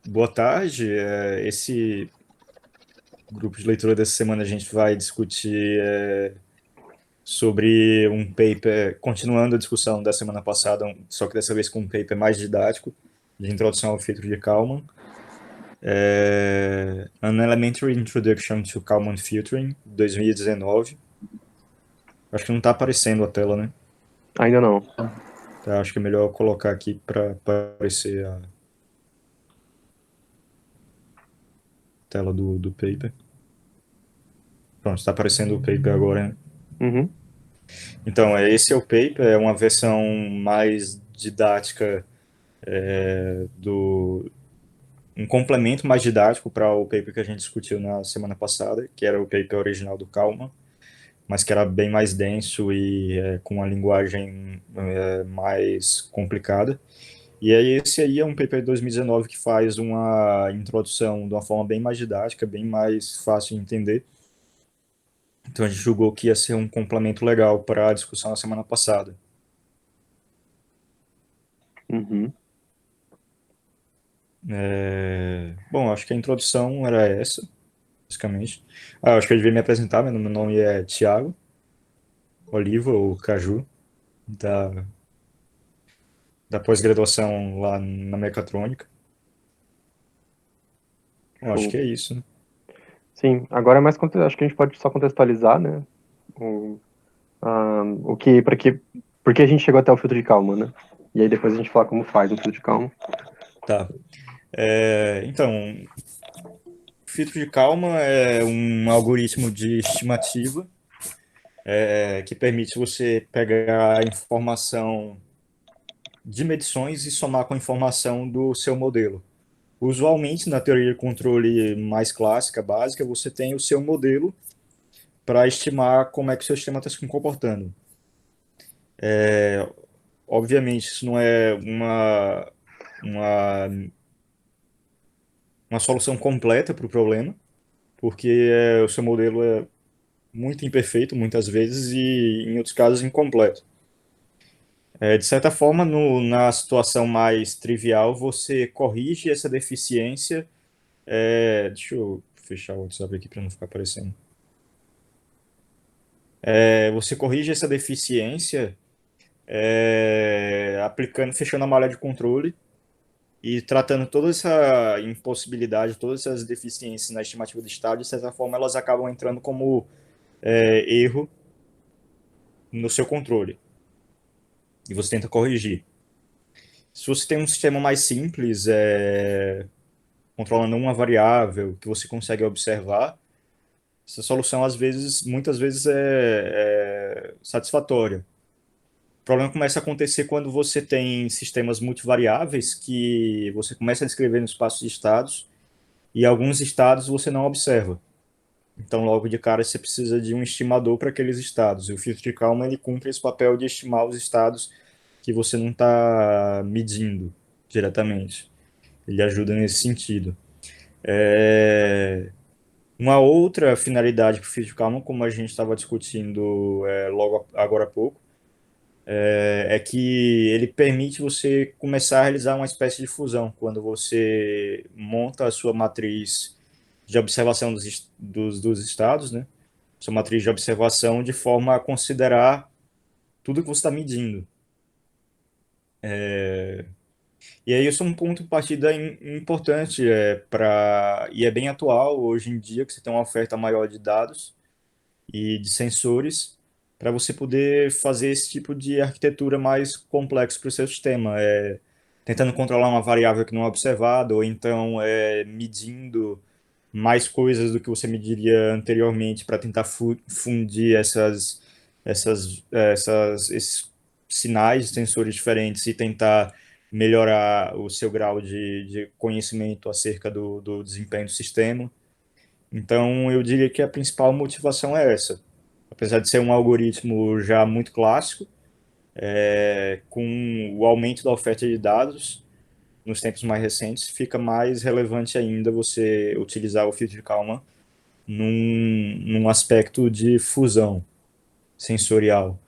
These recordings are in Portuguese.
Boa tarde. Esse grupo de leitura dessa semana a gente vai discutir sobre um paper, continuando a discussão da semana passada, só que dessa vez com um paper mais didático, de introdução ao filtro de Kalman. An Elementary Introduction to Kalman Filtering, 2019. Acho que não está aparecendo a tela, né? Ainda não. Tá, acho que é melhor eu colocar aqui para aparecer a tela do paper. Pronto, está aparecendo o paper agora, né? Uhum. Então, esse é o paper, é uma versão mais didática um complemento mais didático para o paper que a gente discutiu na semana passada, que era o paper original do Kalman, mas que era bem mais denso e com uma linguagem mais complicada. E aí esse aí é um paper de 2019 que faz uma introdução de uma forma bem mais didática, bem mais fácil de entender. Então a gente julgou que ia ser um complemento legal para a discussão da semana passada. Uhum. Bom, acho que a introdução era essa, basicamente. Acho que eu devia me apresentar, meu nome é Tiago Oliva, ou Caju, da, da pós-graduação lá na Mecatrônica. Bom, acho Show. que é isso, né? Sim, agora é mais acho que a gente pode só contextualizar, né? O, o que, para que, por que a gente chegou até o filtro de calma, né? E aí depois a gente fala como faz um filtro de calma. Tá. Então, filtro de calma é um algoritmo de estimativa que permite você pegar a informação de medições e somar com a informação do seu modelo. Usualmente, na teoria de controle mais clássica, básica, você tem o seu modelo para estimar como é que o seu sistema está se comportando. Obviamente, isso não é uma, uma solução completa para o problema, porque o seu modelo é muito imperfeito, muitas vezes, e em outros casos incompleto. De certa forma, na situação mais trivial, você corrige essa deficiência. Deixa eu fechar o WhatsApp aqui para não ficar aparecendo. Você corrige essa deficiência aplicando, fechando a malha de controle e tratando toda essa impossibilidade, todas essas deficiências na estimativa de estado, de certa forma, elas acabam entrando como erro no seu controle e você tenta corrigir. Se você tem um sistema mais simples, controlando uma variável que você consegue observar, essa solução às vezes, muitas vezes é satisfatória. O problema começa a acontecer quando você tem sistemas multivariáveis que você começa a descrever no espaço de estados e alguns estados você não observa. Então, logo de cara, você precisa de um estimador para aqueles estados. E o filtro de Kalman ele cumpre esse papel de estimar os estados que você não está medindo diretamente. Ele ajuda nesse sentido. Uma outra finalidade para o filtro de Kalman, como a gente estava discutindo logo agora há pouco, é que ele permite você começar a realizar uma espécie de fusão. Quando você monta a sua matriz de observação dos estados, né? Sua matriz de observação de forma a considerar tudo que você está medindo. E aí isso é um ponto de partida importante e é bem atual hoje em dia que você tem uma oferta maior de dados e de sensores para você poder fazer esse tipo de arquitetura mais complexo para o seu sistema, tentando controlar uma variável que não é observada ou então medindo mais coisas do que você mediria anteriormente para tentar fundir esses sinais de sensores diferentes e tentar melhorar o seu grau de conhecimento acerca do desempenho do sistema. Então, eu diria que a principal motivação é essa. Apesar de ser um algoritmo já muito clássico, com o aumento da oferta de dados nos tempos mais recentes, fica mais relevante ainda você utilizar o filtro de Kalman num aspecto de fusão sensorial.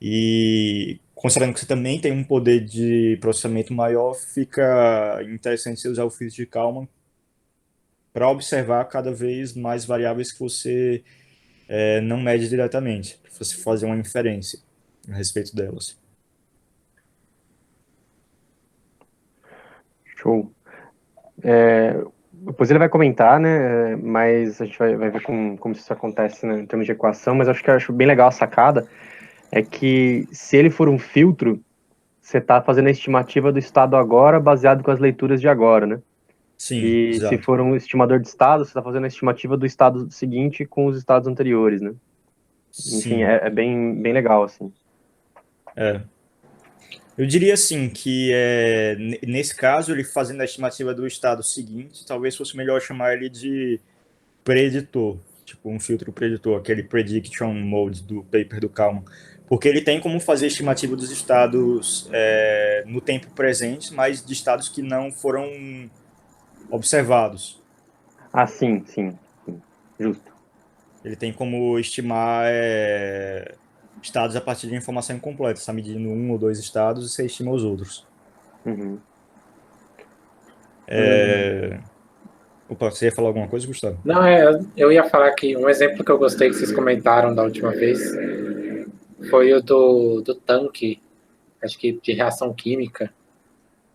E considerando que você também tem um poder de processamento maior, fica interessante você usar o filtro de Kalman para observar cada vez mais variáveis que você não mede diretamente, para você fazer uma inferência a respeito delas. Show. Depois ele vai comentar, né? Mas a gente vai ver como isso acontece, né, em termos de equação. Mas eu acho bem legal a sacada é que se ele for um filtro, você está fazendo a estimativa do estado agora baseado com as leituras de agora, né? Sim, E se exato. for um estimador de estado, você está fazendo a estimativa do estado seguinte com os estados anteriores, né? Enfim, Sim. é bem legal, assim. É. Eu diria assim que nesse caso, ele fazendo a estimativa do estado seguinte, talvez fosse melhor chamar ele de preditor, tipo um filtro preditor, aquele prediction mode do paper do Kalman, porque ele tem como fazer estimativa dos estados no tempo presente, mas de estados que não foram observados. Ah, sim. Justo. Ele tem como estimar estados a partir de informação incompleta. Você está medindo um ou dois estados e você estima os outros. Uhum. Opa, você ia falar alguma coisa, Gustavo? Não, eu ia falar que um exemplo que eu gostei que vocês comentaram da última vez foi o do tanque, acho que de reação química.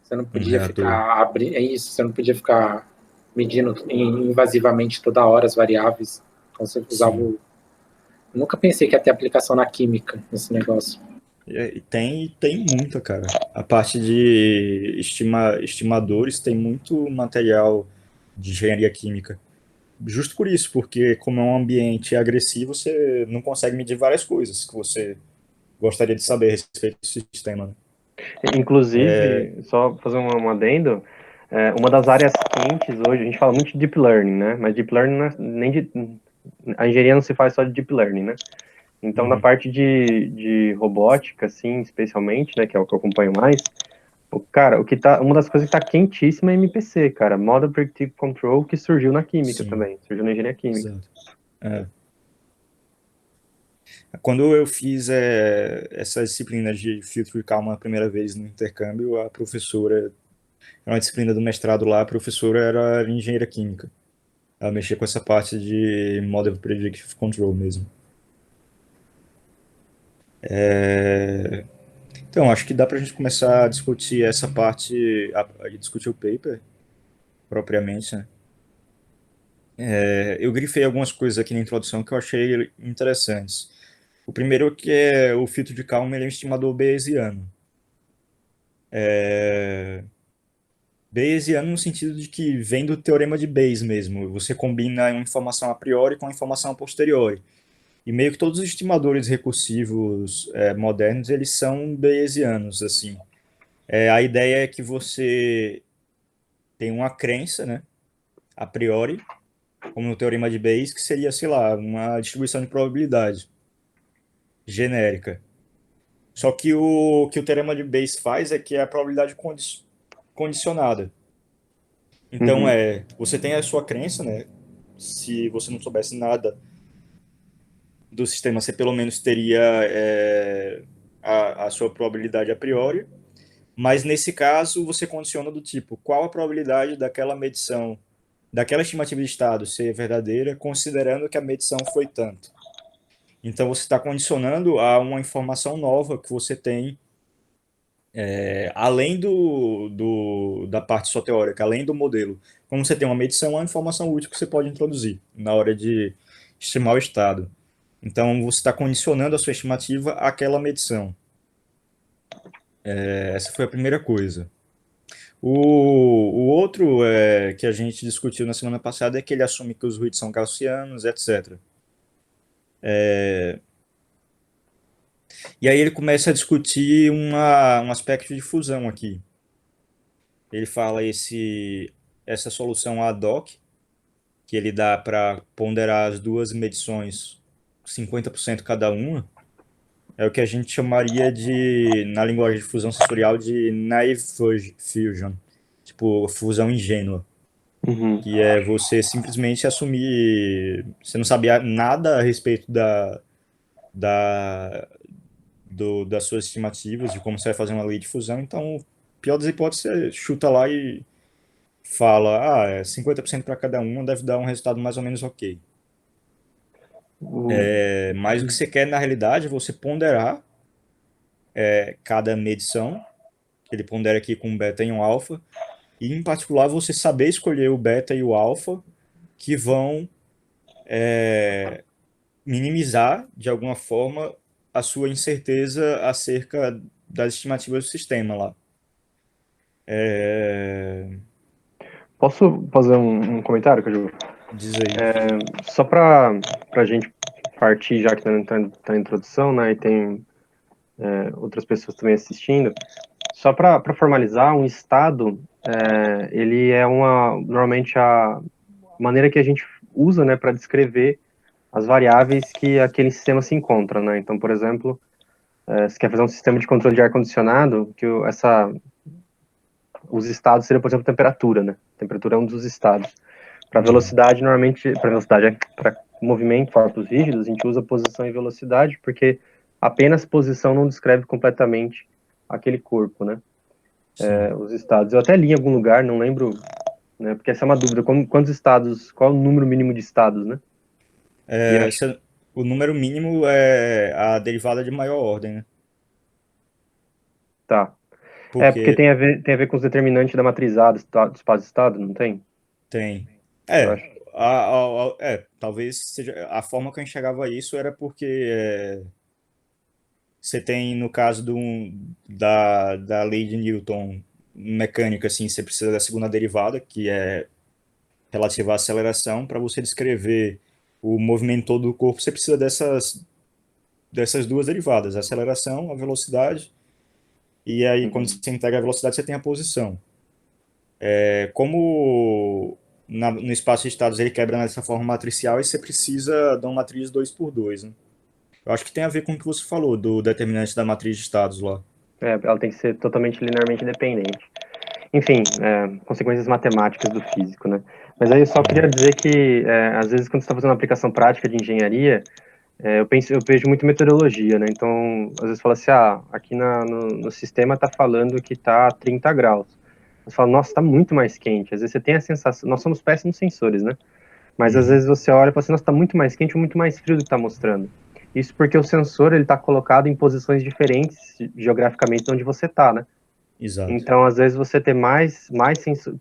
Você não Um podia reator. ficar abrindo, é isso, você não podia ficar medindo invasivamente toda hora as variáveis. Então você usava Sim. Nunca pensei que ia ter aplicação na química nesse negócio. E tem muita, cara. A parte de estimadores tem muito material de engenharia química. Justo por isso, porque como é um ambiente agressivo, você não consegue medir várias coisas que você gostaria de saber a respeito do sistema, né? Inclusive, só fazer um adendo, uma das áreas quentes hoje, a gente fala muito de deep learning, né? Mas deep learning não é nem de, a engenharia não se faz só de deep learning, né? Então, na Uhum. parte de robótica, assim, especialmente, né, que é o que eu acompanho mais, cara, uma das coisas que tá quentíssima é MPC, cara, Model Predictive Control, que surgiu na química Sim, também, surgiu na engenharia química. exato. É. Quando eu fiz essa disciplina de filtro de calma a primeira vez no intercâmbio, a professora, era uma disciplina do mestrado lá, a professora era engenheira química. Ela mexia com essa parte de Model Predictive Control mesmo. Então, acho que dá para a gente começar a discutir essa parte, a discutir o paper propriamente, né? Eu grifei algumas coisas aqui na introdução que eu achei interessantes. O primeiro é que o filtro de Kalman ele é um estimador bayesiano. Bayesiano no sentido de que vem do teorema de Bayes mesmo. Você combina uma informação a priori com a informação a posteriori. E meio que todos os estimadores recursivos modernos, eles são bayesianos, assim. A ideia é que você tem uma crença, né, a priori, como no teorema de Bayes, que seria, sei lá, uma distribuição de probabilidade genérica. Só que o teorema de Bayes faz é que é a probabilidade condicionada. Então, Uhum, você tem a sua crença, né? Se você não soubesse nada do sistema, você pelo menos teria a sua probabilidade a priori. Mas nesse caso, você condiciona do tipo, qual a probabilidade daquela medição, daquela estimativa de estado ser verdadeira, considerando que a medição foi tanto. Então, você está condicionando a uma informação nova que você tem, além da parte só teórica, além do modelo. Como você tem uma medição, é uma informação útil que você pode introduzir na hora de estimar o estado. Então, você está condicionando a sua estimativa àquela medição. Essa foi a primeira coisa. O outro que a gente discutiu na semana passada é que ele assume que os ruídos são gaussianos, etc. E aí ele começa a discutir um aspecto de fusão aqui. Ele fala essa solução ad hoc, que ele dá para ponderar as duas medições 50% cada uma, é o que a gente chamaria de, na linguagem de fusão sensorial, de naive fusion, tipo fusão ingênua, uhum. que é você simplesmente assumir, você não sabia nada a respeito da das suas estimativas, de como você vai fazer uma lei de fusão. Então, pior das hipóteses, você chuta lá e fala, é 50% para cada um, deve dar um resultado mais ou menos ok. O- Mas o que você quer, na realidade, é você ponderar cada medição, ele pondera aqui com um beta e um alfa, e, em particular, você saber escolher o beta e o alfa que vão minimizar, de alguma forma, a sua incerteza acerca das estimativas do sistema lá. Posso fazer um comentário, Caju? Diz aí. Só para a gente partir, já que está na introdução, né, e tem outras pessoas também assistindo, só para formalizar, um estado, ele é normalmente a maneira que a gente usa, né, para descrever as variáveis que aquele sistema se encontra, né? Então, por exemplo, você quer fazer um sistema de controle de ar-condicionado, que os estados seriam, por exemplo, temperatura, né? Temperatura é um dos estados. Para velocidade, normalmente, para movimento, corpos rígidos, a gente usa posição e velocidade, porque apenas posição não descreve completamente aquele corpo, né? Os estados. Eu até li em algum lugar, não lembro, né? Porque essa é uma dúvida. Quantos estados, qual é o número mínimo de estados, né? E acho, O número mínimo é a derivada de maior ordem, né? tá. Porque Porque tem a ver com os determinantes da matriz A do espaço-estado, não tem? tem. Eu É, acho. talvez seja. A forma que eu enxergava isso era porque você tem, no caso da lei de Newton mecânica, assim, você precisa da segunda derivada, que é relativa à aceleração. Para você descrever o movimento todo do corpo, você precisa dessas duas derivadas, a aceleração, a velocidade, e aí quando Uhum. você integra a velocidade, você tem a posição. Como no espaço de estados ele quebra nessa forma matricial, e você precisa de uma matriz 2 por 2, né? Eu acho que tem a ver com o que você falou, do determinante da matriz de estados lá. Ela tem que ser totalmente linearmente dependente. Enfim, consequências matemáticas do físico, né? Mas aí eu só queria dizer que, às vezes, quando você está fazendo uma aplicação prática de engenharia, eu vejo muito meteorologia, né? Então, às vezes fala assim, aqui no sistema está falando que está 30 graus. Você fala, nossa, está muito mais quente. Às vezes você tem a sensação, nós somos péssimos sensores, né? Mas às Uhum. vezes você olha e fala assim, nossa, está muito mais quente ou muito mais frio do que está mostrando. Isso porque o sensor ele está colocado em posições diferentes geograficamente de onde você está, né? Exato. Então, às vezes você ter mais sensor,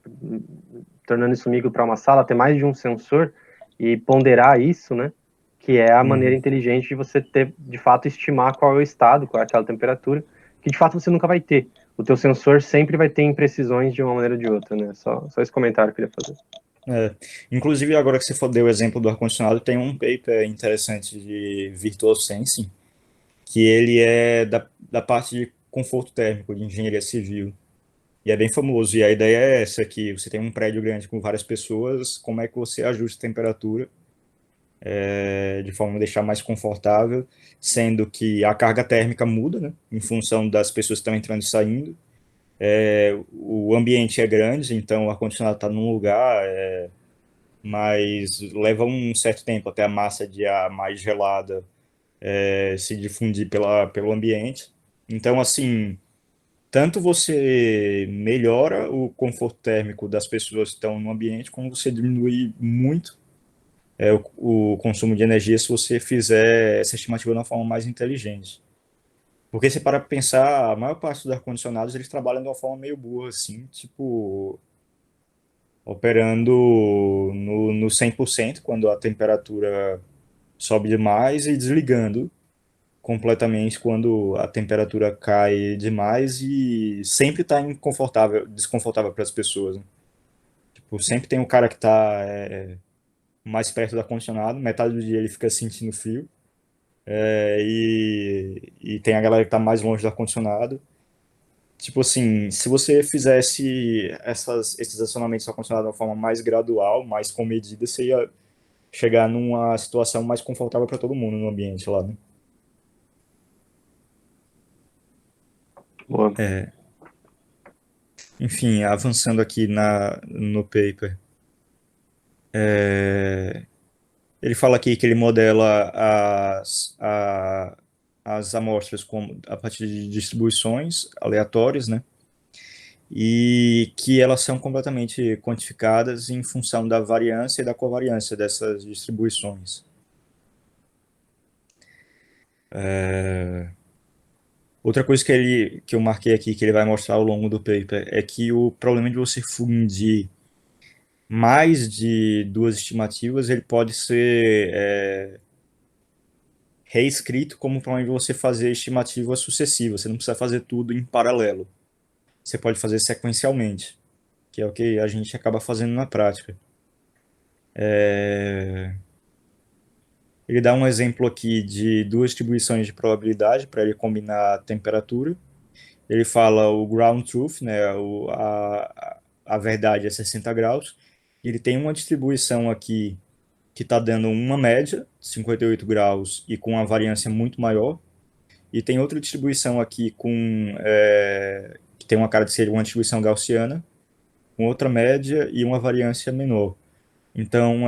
tornando isso micro para uma sala, ter mais de um sensor e ponderar isso, né? Que é a maneira Uhum. inteligente de você ter, de fato, estimar qual é o estado, qual é aquela temperatura, que de fato você nunca vai ter. O teu sensor sempre vai ter imprecisões de uma maneira ou de outra, né? Só esse comentário que eu queria fazer. É. Inclusive, agora que você deu o exemplo do ar-condicionado, tem um paper interessante de Virtual Sensing, que ele é da parte de conforto térmico, de engenharia civil. E é bem famoso. E a ideia é essa, que você tem um prédio grande com várias pessoas, como é que você ajusta a temperatura de forma a deixar mais confortável, sendo que a carga térmica muda, né, em função das pessoas que estão entrando e saindo. O ambiente é grande, então o ar-condicionado está num lugar, mas leva um certo tempo até a massa de ar mais gelada se difundir pelo ambiente. Então, assim, tanto você melhora o conforto térmico das pessoas que estão no ambiente, como você diminui muito o consumo de energia se você fizer essa estimativa de uma forma mais inteligente. Porque se para pensar, a maior parte dos ar-condicionados eles trabalham de uma forma meio burra, assim, tipo, operando no 100% quando a temperatura sobe demais e desligando completamente quando a temperatura cai demais e sempre está desconfortável para as pessoas, né? Tipo, sempre tem um cara que está mais perto do ar-condicionado, metade do dia ele fica sentindo frio, e tem a galera que está mais longe do ar-condicionado. Tipo assim, se você fizesse esses acionamentos do ar-condicionado de uma forma mais gradual, mais comedida, você ia chegar numa situação mais confortável para todo mundo no ambiente lá, né? Boa. Enfim, avançando aqui no paper. Ele fala aqui que ele modela as amostras a partir de distribuições aleatórias, né? E que elas são completamente quantificadas em função da variância e da covariância dessas distribuições. Outra coisa que eu marquei aqui, que ele vai mostrar ao longo do paper, é que o problema de você fundir mais de duas estimativas, ele pode ser reescrito como problema de você fazer estimativas sucessivas. Você não precisa fazer tudo em paralelo. Você pode fazer sequencialmente, que é o que a gente acaba fazendo na prática. Ele dá um exemplo aqui de duas distribuições de probabilidade para ele combinar a temperatura. Ele fala o ground truth, né, a verdade é 60 graus. Ele tem uma distribuição aqui que está dando uma média, 58 graus, e com uma variância muito maior. E tem outra distribuição aqui que tem uma cara de ser uma distribuição gaussiana, com outra média e uma variância menor. Então,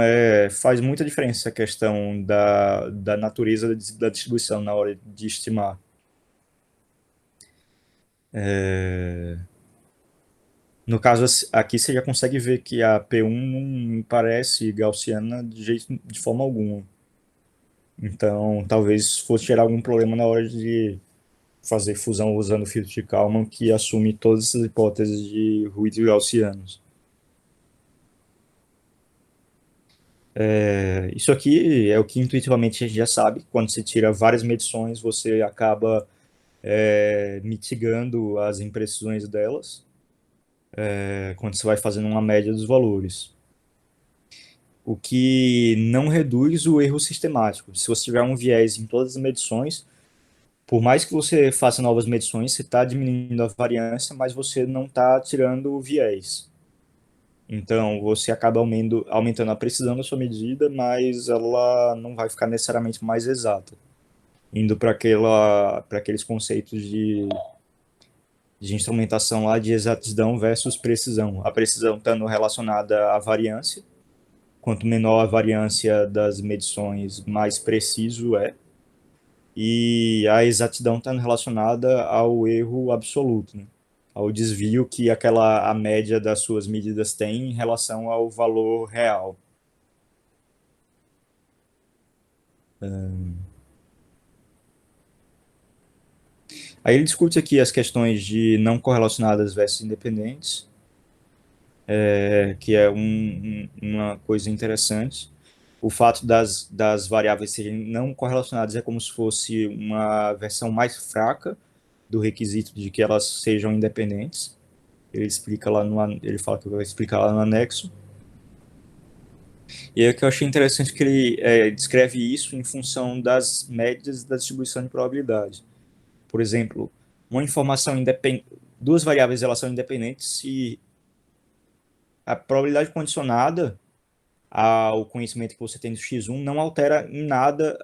faz muita diferença a questão da natureza da distribuição na hora de estimar. No caso aqui, você já consegue ver que a P1 não parece gaussiana de forma alguma. Então, talvez fosse gerar algum problema na hora de fazer fusão usando o filtro de Kalman, que assume todas essas hipóteses de ruídos gaussianos. Isso aqui é o que intuitivamente a gente já sabe. Quando você tira várias medições, você acaba mitigando as imprecisões delas, quando você vai fazendo uma média dos valores. O que não reduz o erro sistemático. Se você tiver um viés em todas as medições, por mais que você faça novas medições, você está diminuindo a variância, mas você não está tirando o viés. Então, você acaba aumentando a precisão da sua medida, mas ela não vai ficar necessariamente mais exata, indo para aqueles conceitos de instrumentação lá de exatidão versus precisão. A precisão estando relacionada à variância. Quanto menor a variância das medições, mais preciso é. E a exatidão está relacionada ao erro absoluto, né? Ao desvio que a média das suas medidas tem em relação ao valor real. Aí ele discute aqui as questões de não correlacionadas versus independentes, que é uma coisa interessante. O fato das variáveis serem não correlacionadas é como se fosse uma versão mais fraca do requisito de que elas sejam independentes. Ele fala que vai explicar lá no anexo. E é que eu achei interessante que ele descreve isso em função das médias da distribuição de probabilidade. Por exemplo, uma informação independente, duas variáveis elas são independentes se a probabilidade condicionada ao conhecimento que você tem do x1 não altera em nada,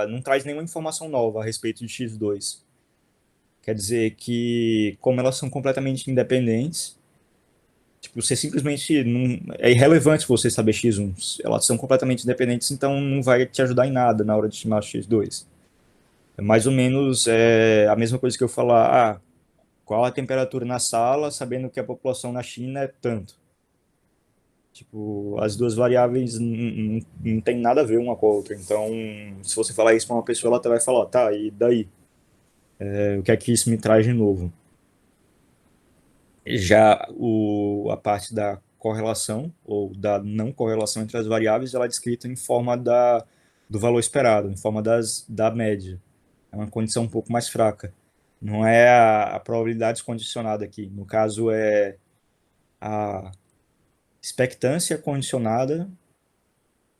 não traz nenhuma informação nova a respeito de x2. Quer dizer que, como elas são completamente independentes, tipo, você simplesmente não, é irrelevante você saber x1. Elas são completamente independentes, então não vai te ajudar em nada na hora de estimar x2. É mais ou menos a mesma coisa que eu falar, qual a temperatura na sala, sabendo que a população na China é tanto. Tipo, as duas variáveis não tem nada a ver uma com a outra. Então, se você falar isso para uma pessoa, ela até vai falar, tá, e daí? O que é que isso me traz de novo? Já a parte da correlação, ou da não correlação entre as variáveis, ela é descrita em forma do valor esperado, em forma da média. É uma condição um pouco mais fraca. Não é a probabilidade condicionada aqui. No caso, é a expectância condicionada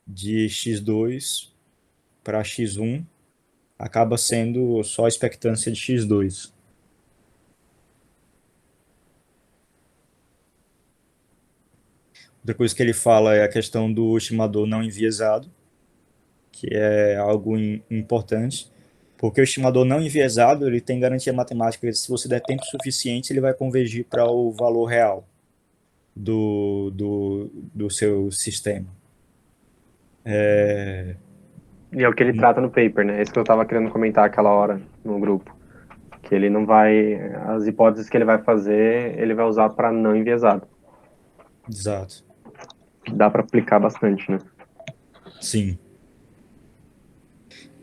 de x2 para x1 acaba sendo só a expectância de x2. Outra coisa que ele fala é a questão do estimador não enviesado, que é algo importante, porque o estimador não enviesado ele tem garantia matemática que se você der tempo suficiente, ele vai convergir para o valor real do seu sistema. E é o que ele trata no paper, né? É isso que eu tava querendo comentar aquela hora no grupo. Que ele não vai. As hipóteses que ele vai fazer, ele vai usar para não enviesado. Exato. Que dá para aplicar bastante, né? Sim.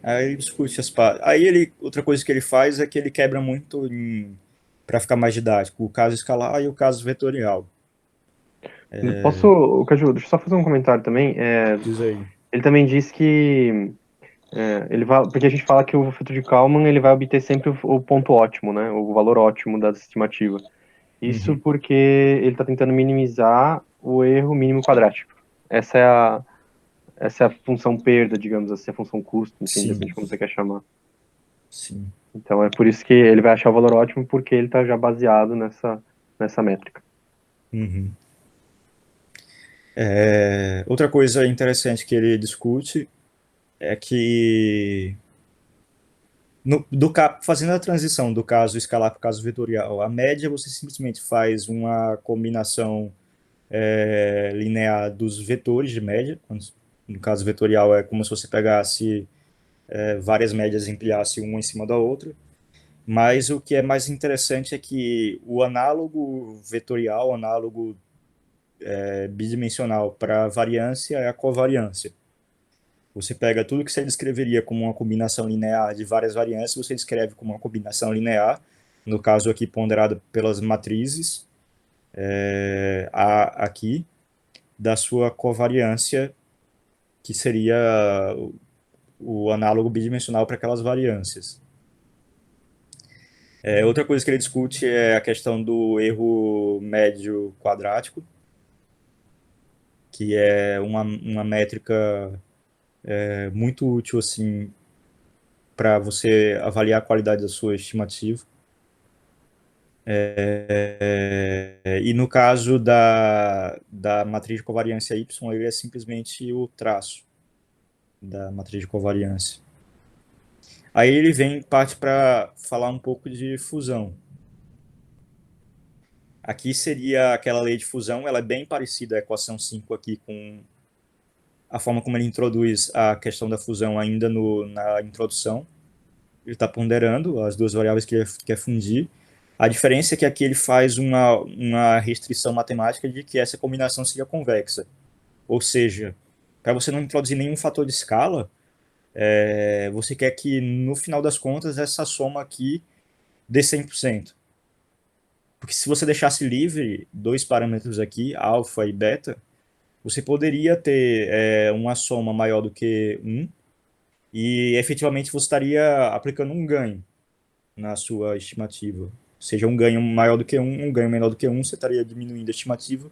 Aí ele discute as partes. Aí ele, outra coisa que ele faz é que ele quebra muito para ficar mais didático, o caso escalar e o caso vetorial. Posso, Caju, deixa eu só fazer um comentário também. Diz aí. Ele também diz que ele vai, porque a gente fala que o filtro de Kalman ele vai obter sempre o ponto ótimo, né? O valor ótimo da estimativa. Isso Uhum. porque ele está tentando minimizar o erro mínimo quadrático. Essa é a função perda, digamos assim, a função custo, enfim, Sim, depende de como você quer chamar. sim. Então é por isso que ele vai achar o valor ótimo, porque ele está já baseado nessa métrica. Uhum. Outra coisa interessante que ele discute é que fazendo a transição do caso escalar para o caso vetorial, a média você simplesmente faz uma combinação linear dos vetores de média. No caso vetorial é como se você pegasse várias médias e empilhasse uma em cima da outra. Mas o que é mais interessante é que o análogo vetorial, o análogo bidimensional para variância é a covariância. Você pega tudo que você descreveria como uma combinação linear de várias variâncias, você descreve como uma combinação linear, no caso aqui ponderada pelas matrizes, aqui, da sua covariância, que seria o análogo bidimensional para aquelas variâncias. Outra coisa que ele discute é a questão do erro médio quadrático, que é uma métrica muito útil assim para você avaliar a qualidade da sua estimativa. E no caso da matriz de covariância Y, ele é simplesmente o traço da matriz de covariância. Aí ele parte para falar um pouco de fusão. Aqui seria aquela lei de fusão, ela é bem parecida à equação 5 aqui com a forma como ele introduz a questão da fusão ainda na introdução. Ele está ponderando as duas variáveis que ele quer fundir. A diferença é que aqui ele faz uma restrição matemática de que essa combinação seja convexa. Ou seja, para você não introduzir nenhum fator de escala, você quer que, no final das contas, essa soma aqui dê 100%. Porque se você deixasse livre dois parâmetros aqui, alfa e beta, você poderia ter uma soma maior do que 1 e efetivamente você estaria aplicando um ganho na sua estimativa. Seja um ganho maior do que um ganho menor do que você estaria diminuindo a estimativa.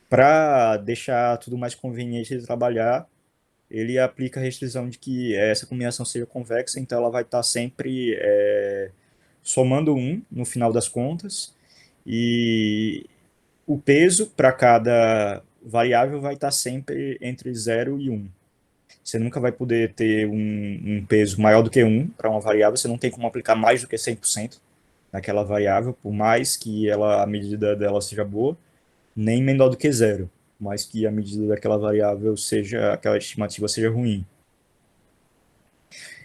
Para deixar tudo mais conveniente de trabalhar, ele aplica a restrição de que essa combinação seja convexa, então ela vai estar sempre somando 1 no final das contas, e o peso para cada variável vai estar sempre entre 0 e 1. Você nunca vai poder ter um peso maior do que 1 para uma variável, você não tem como aplicar mais do que 100% naquela variável, por mais que a medida dela seja boa, nem menor do que 0, mas que a medida daquela variável aquela estimativa seja ruim.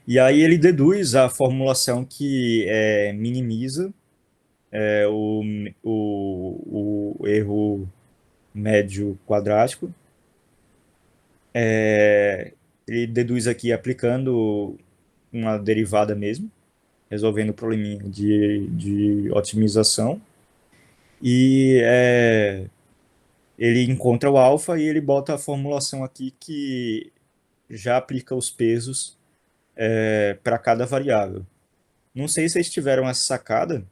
E aí ele deduz a formulação que minimiza o erro médio quadrático. Ele deduz aqui aplicando uma derivada mesmo, resolvendo o probleminha de otimização. E ele encontra o alfa e ele bota a formulação aqui que já aplica os pesos para cada variável. Não sei se vocês tiveram essa sacada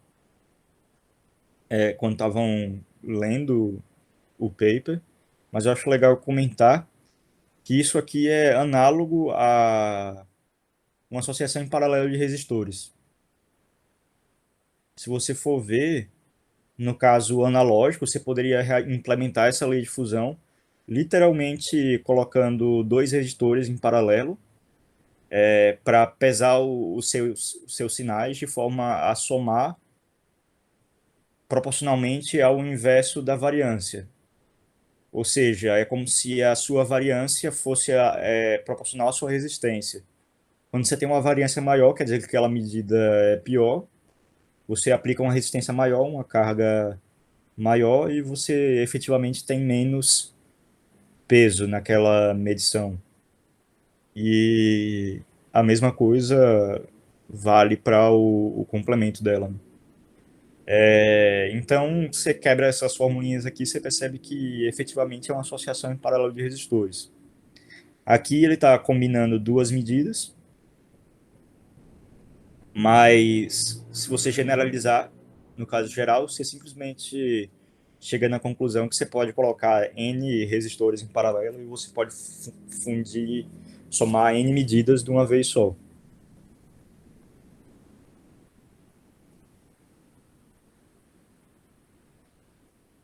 quando estavam lendo o paper, mas eu acho legal comentar que isso aqui é análogo a uma associação em paralelo de resistores. Se você for ver, no caso analógico, você poderia implementar essa lei de fusão literalmente colocando dois resistores em paralelo para pesar os seus sinais de forma a somar proporcionalmente ao inverso da variância. Ou seja, é como se a sua variância fosse proporcional à sua resistência. Quando você tem uma variância maior, quer dizer que aquela medida é pior, você aplica uma resistência maior, uma carga maior, e você efetivamente tem menos peso naquela medição. E a mesma coisa vale para o complemento dela, né? Então, você quebra essas formulinhas aqui, você percebe que efetivamente é uma associação em paralelo de resistores. Aqui ele está combinando duas medidas, mas se você generalizar, no caso geral, você simplesmente chega na conclusão que você pode colocar N resistores em paralelo e você pode fundir, somar N medidas de uma vez só.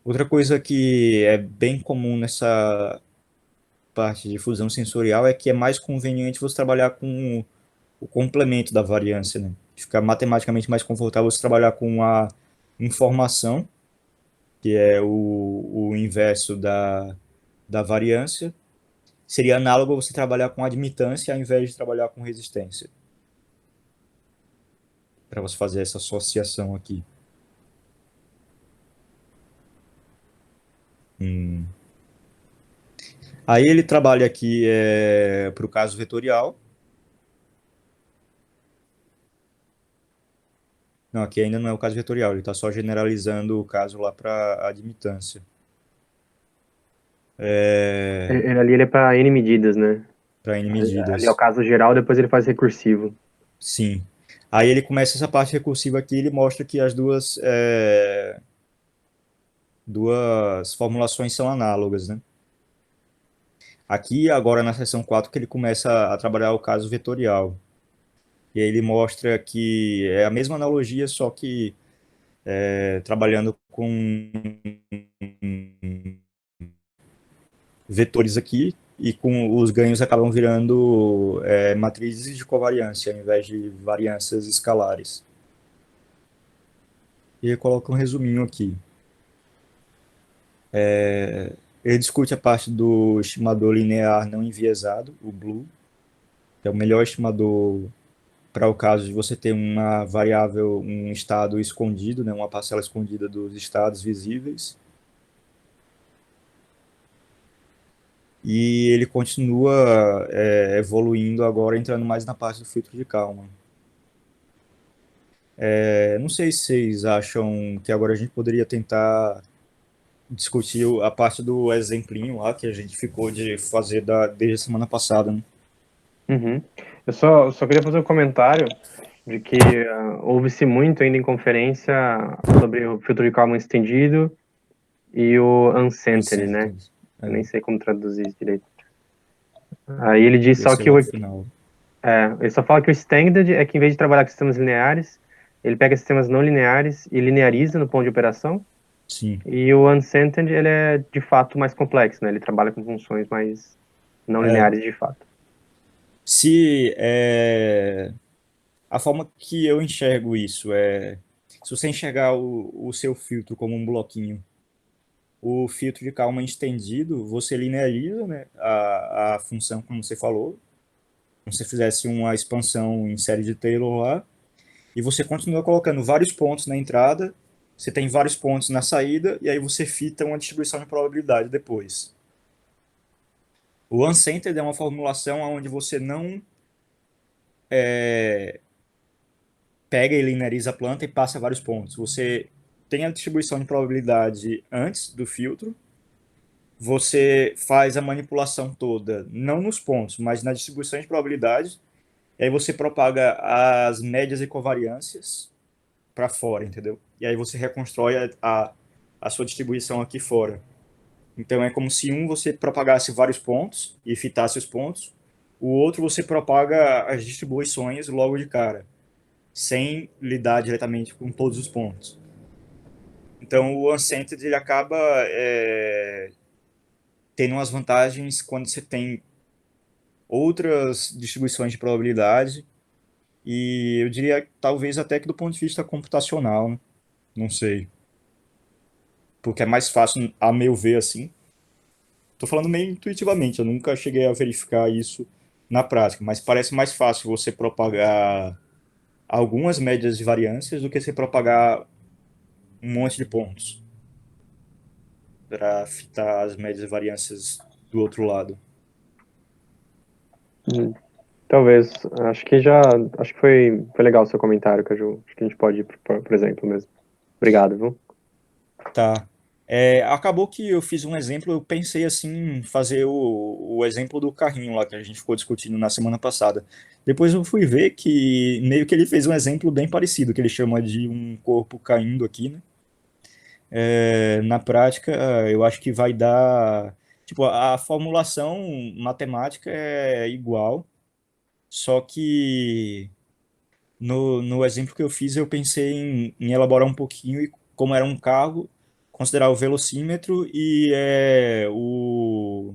Outra coisa que é bem comum nessa parte de fusão sensorial é que é mais conveniente você trabalhar com o complemento da variância, né? Fica matematicamente mais confortável você trabalhar com a informação, que é o inverso da variância. Seria análogo você trabalhar com admitância ao invés de trabalhar com resistência, para você fazer essa associação aqui. Aí ele trabalha aqui para o caso vetorial. Não, aqui ainda não é o caso vetorial, ele está só generalizando o caso lá para admitância. Ele ali ele é para N medidas, né? Para N Ali é o medidas. caso geral, depois ele faz recursivo. Sim. Aí ele começa essa parte recursiva aqui, ele mostra que as duas formulações são análogas, né? Aqui, agora na seção 4, que ele começa a trabalhar o caso vetorial. E aí ele mostra que é a mesma analogia, só que trabalhando com vetores aqui, e com os ganhos acabam virando matrizes de covariância, ao invés de variâncias escalares. E ele coloca um resuminho aqui. Ele discute a parte do estimador linear não enviesado, o BLUE, que é o melhor estimador para o caso de você ter uma variável, um estado escondido, né, uma parcela escondida dos estados visíveis. E ele continua evoluindo agora, entrando mais na parte do filtro de Kalman. Não sei se vocês acham que agora a gente poderia tentar discutir a parte do exemplinho lá que a gente ficou de fazer desde a semana passada, né? Uhum. Eu só queria fazer um comentário de que ouve-se muito ainda em conferência sobre o filtro de Kalman estendido e o uncentered, né? Eu nem sei como traduzir isso direito. Aí ele diz só Esse que lá no final. ele só fala que o standard é que em vez de trabalhar com sistemas lineares, ele pega sistemas não lineares e lineariza no ponto de operação. Sim. E o uncentered, ele é de fato mais complexo, né? Ele trabalha com funções mais não lineares de fato. Se a forma que eu enxergo isso se você enxergar o seu filtro como um bloquinho, o filtro de Kalman estendido, você lineariza, né, a função, como você falou, como se você fizesse uma expansão em série de Taylor lá, e você continua colocando vários pontos na entrada, você tem vários pontos na saída, e aí você fita uma distribuição de probabilidade depois. O uncentered é uma formulação onde você não pega e lineariza a planta e passa vários pontos. Você tem a distribuição de probabilidade antes do filtro, você faz a manipulação toda, não nos pontos, mas na distribuição de probabilidade, e aí você propaga as médias e covariâncias para fora, entendeu? E aí você reconstrói a sua distribuição aqui fora. Então é como se você propagasse vários pontos e fitasse os pontos, o outro você propaga as distribuições logo de cara, sem lidar diretamente com todos os pontos. Então o uncentered ele acaba tendo umas vantagens quando você tem outras distribuições de probabilidade, e eu diria talvez até que do ponto de vista computacional, né? Não sei, porque é mais fácil, a meu ver, assim. tô falando meio intuitivamente, eu nunca cheguei a verificar isso na prática, mas parece mais fácil você propagar algumas médias de variâncias do que você propagar um monte de pontos para fitar as médias de variâncias do outro lado. Uhum. Talvez. Acho que foi legal o seu comentário, Caju. Acho que a gente pode ir por exemplo mesmo. Obrigado, viu? Tá. Acabou que eu fiz um exemplo, eu pensei assim, em fazer o exemplo do carrinho lá que a gente ficou discutindo na semana passada. Depois eu fui ver que meio que ele fez um exemplo bem parecido, que ele chama de um corpo caindo aqui, né? Na prática, eu acho que vai dar. Tipo, a formulação matemática é igual, só que no exemplo que eu fiz, eu pensei em elaborar um pouquinho e, como era um carro, considerar o velocímetro e um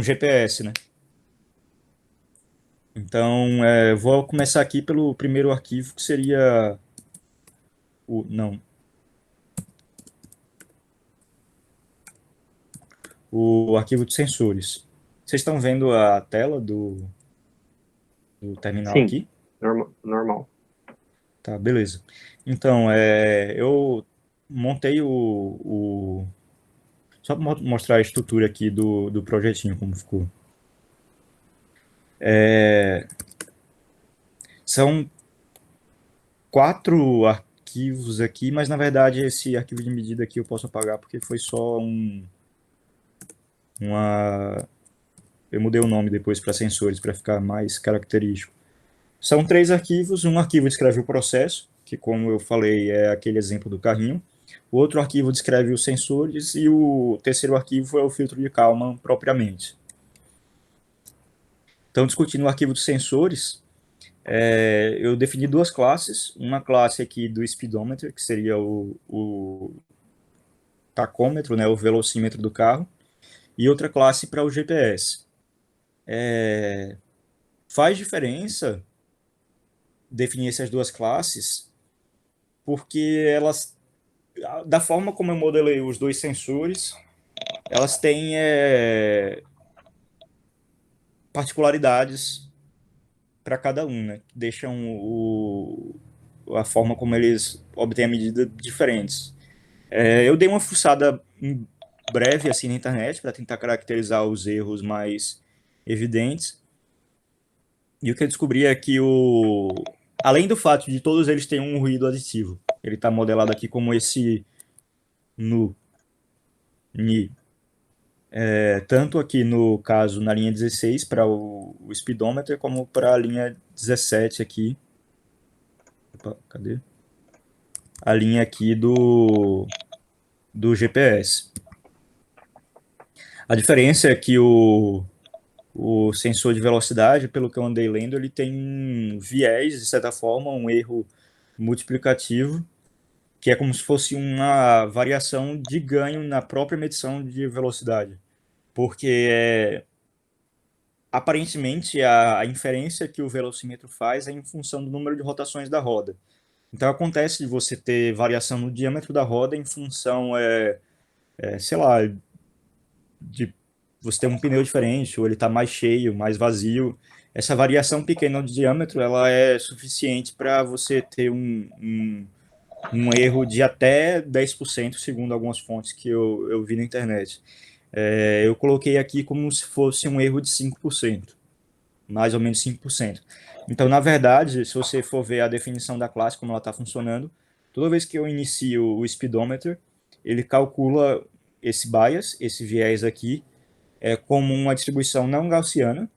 GPS, né? Então, vou começar aqui pelo primeiro arquivo, que seria não, o arquivo de sensores. Vocês estão vendo a tela do terminal Sim, aqui? normal. Tá, beleza. Então, eu montei só para mostrar a estrutura aqui do projetinho, como ficou. São 4 arquivos aqui, mas na verdade esse arquivo de medida aqui eu posso apagar porque foi só uma. Eu mudei o nome depois para sensores para ficar mais característico. São 3 arquivos. Um arquivo descreve o processo, que, como eu falei, é aquele exemplo do carrinho. O outro arquivo descreve os sensores e o terceiro arquivo é o filtro de Kalman propriamente. Então, discutindo o arquivo dos sensores, eu defini 2 classes. Uma classe aqui do speedometer, que seria o tacômetro, né, o velocímetro do carro, e outra classe para o GPS. Faz diferença definir essas 2 classes, porque elas, da forma como eu modelei os 2 sensores, elas têm particularidades para cada um, né? Que deixam a forma como eles obtêm a medida diferentes. Eu dei uma fuçada breve assim na internet para tentar caracterizar os erros mais evidentes. E o que eu descobri é que além do fato de todos eles terem um ruído aditivo, ele está modelado aqui como esse nu, ni. Tanto aqui no caso na linha 16 para o speedometer, como para a linha 17 aqui. Opa, cadê? A linha aqui do GPS. A diferença é que o sensor de velocidade, pelo que eu andei lendo, ele tem um viés, de certa forma, um erro multiplicativo, que é como se fosse uma variação de ganho na própria medição de velocidade. Porque aparentemente a inferência que o velocímetro faz é em função do número de rotações da roda. Então acontece de você ter variação no diâmetro da roda em função, sei lá, de você ter um pneu diferente, ou ele está mais cheio, mais vazio. Essa variação pequena de diâmetro ela é suficiente para você ter um erro de até 10%, segundo algumas fontes que eu vi na internet. Eu coloquei aqui como se fosse um erro de 5%, mais ou menos 5%. Então, na verdade, se você for ver a definição da classe, como ela está funcionando, toda vez que eu inicio o speedometer, ele calcula esse bias, esse viés aqui, como uma distribuição não gaussiana.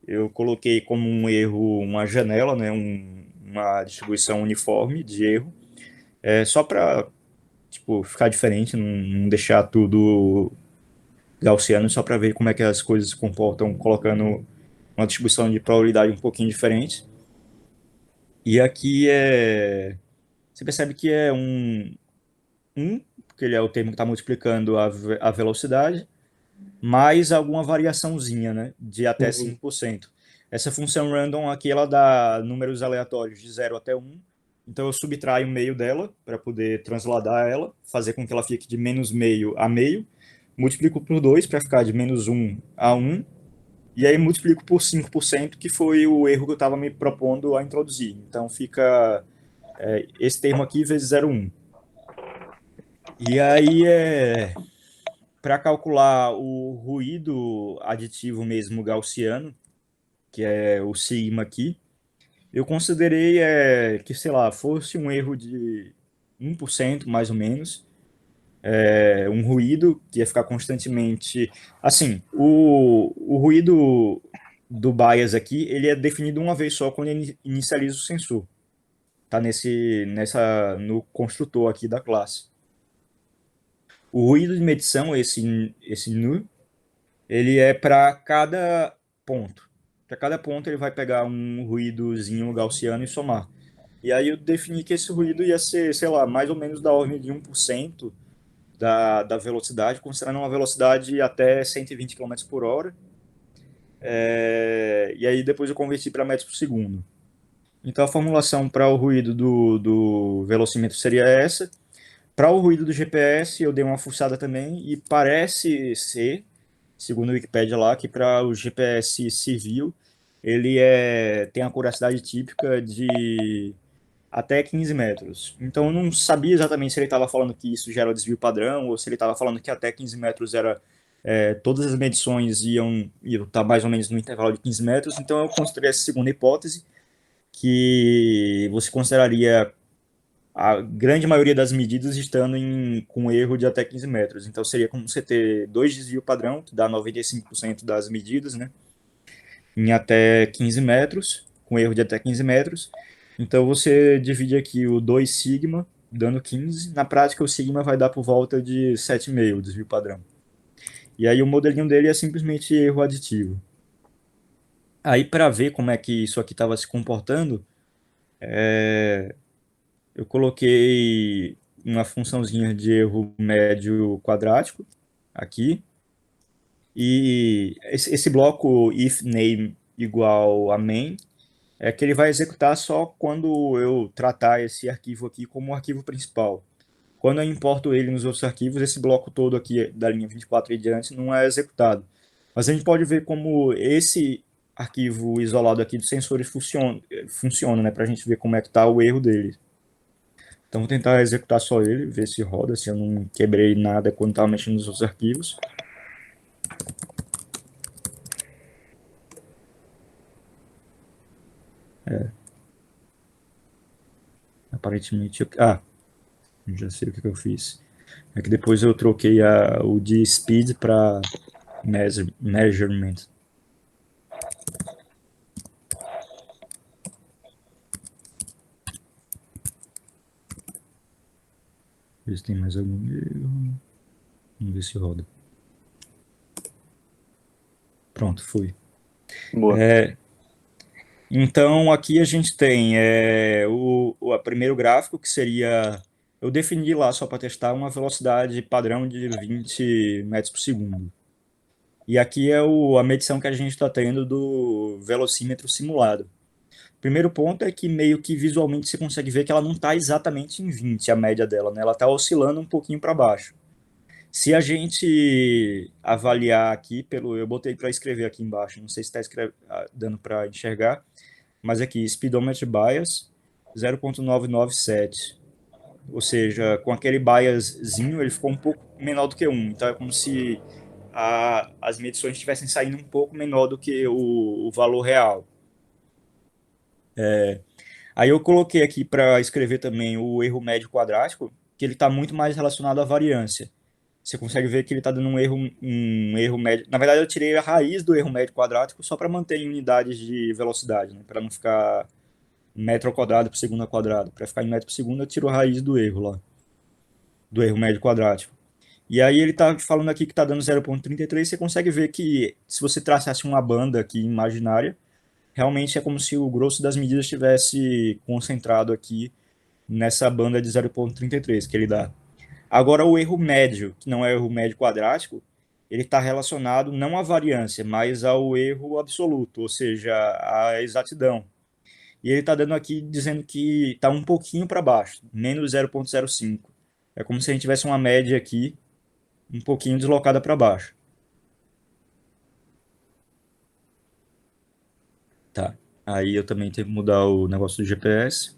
Eu coloquei como um erro uma janela, né, uma distribuição uniforme de erro, só para tipo, ficar diferente, não deixar tudo gaussiano, só para ver como é que as coisas se comportam colocando uma distribuição de probabilidade um pouquinho diferente. E aqui você percebe que é porque ele é o termo que está multiplicando a velocidade, mais alguma variaçãozinha, né, de até Uhum. 5%. Essa função random aqui, ela dá números aleatórios de 0 até 1, então eu subtraio meio dela para poder transladar ela, fazer com que ela fique de menos meio a meio, multiplico por 2 para ficar de -1 a 1, e aí multiplico por 5%, que foi o erro que eu estava me propondo a introduzir. Então fica esse termo aqui vezes 0,1. E aí, para calcular o ruído aditivo mesmo gaussiano, que é o sigma aqui, eu considerei que, sei lá, fosse um erro de 1% mais ou menos, um ruído que ia ficar constantemente. Assim, o ruído do bias aqui, ele é definido uma vez só quando ele inicializa o sensor. Tá no construtor aqui da classe. O ruído de medição, esse nu, ele é para cada ponto. Para cada ponto ele vai pegar um ruídozinho gaussiano e somar. E aí eu defini que esse ruído ia ser, sei lá, mais ou menos da ordem de 1% da velocidade, considerando uma velocidade até 120 km por hora. E aí depois eu converti para metros por segundo. Então a formulação para o ruído do velocímetro seria essa. Para o ruído do GPS eu dei uma fuçada também e parece ser, segundo o Wikipedia lá, que para o GPS civil ele tem a curiosidade típica de até 15 metros. Então eu não sabia exatamente se ele estava falando que isso gera o desvio padrão ou se ele estava falando que até 15 metros era todas as medições iam estar mais ou menos no intervalo de 15 metros. Então eu considerei essa segunda hipótese, que você consideraria a grande maioria das medidas estando com erro de até 15 metros. Então seria como você ter dois desvios padrão, que dá 95% das medidas, né, em até 15 metros, com erro de até 15 metros. Então você divide aqui o 2 sigma, dando 15. Na prática, o sigma vai dar por volta de 7,5, o desvio padrão. E aí o modelinho dele é simplesmente erro aditivo. Aí, para ver como é que isso aqui estava se comportando, eu coloquei uma funçãozinha de erro médio quadrático aqui. E esse bloco if name igual a main que ele vai executar só quando eu tratar esse arquivo aqui como arquivo principal. Quando eu importo ele nos outros arquivos, esse bloco todo aqui da linha 24 e diante não é executado. Mas a gente pode ver como esse arquivo isolado aqui dos sensores funciona, né, para a gente ver como é que está o erro dele. Então vou tentar executar só ele, ver se roda, se eu não quebrei nada quando estava mexendo nos outros arquivos. Aparentemente... já sei o que eu fiz. É que depois eu troquei o de speed para measurement. Ver se tem mais algum erro. Vamos ver se roda. Pronto, foi. Boa. Então aqui a gente tem o primeiro gráfico, que seria... Eu defini lá, só para testar, uma velocidade padrão de 20 metros por segundo. E aqui é a medição que a gente está tendo do velocímetro simulado. O primeiro ponto é que meio que visualmente você consegue ver que ela não está exatamente em 20, a média dela, né? Ela está oscilando um pouquinho para baixo. Se a gente avaliar aqui eu botei para escrever aqui embaixo, não sei se está dando para enxergar, mas aqui, speedometer bias 0,997. Ou seja, com aquele biaszinho, ele ficou um pouco menor do que 1. Então é como se as medições estivessem saindo um pouco menor do que o valor real. Aí eu coloquei aqui para escrever também o erro médio quadrático, que ele está muito mais relacionado à variância. Você consegue ver que ele está dando um erro médio. Na verdade, eu tirei a raiz do erro médio quadrático só para manter em unidades de velocidade, né? Para não ficar metro ao quadrado por segundo ao quadrado. Para ficar em metro por segundo, eu tiro a raiz do erro lá, do erro médio quadrático. E aí ele está falando aqui que está dando 0,33. Você consegue ver que se você traçasse uma banda aqui imaginária, realmente é como se o grosso das medidas estivesse concentrado aqui nessa banda de 0,33 que ele dá. Agora, o erro médio, que não é o erro médio quadrático, ele está relacionado não à variância, mas ao erro absoluto, ou seja, à exatidão. E ele está dando aqui dizendo que está um pouquinho para baixo, menos 0,05. É como se a gente tivesse uma média aqui um pouquinho deslocada para baixo. Tá. Aí eu também tenho que mudar o negócio do GPS.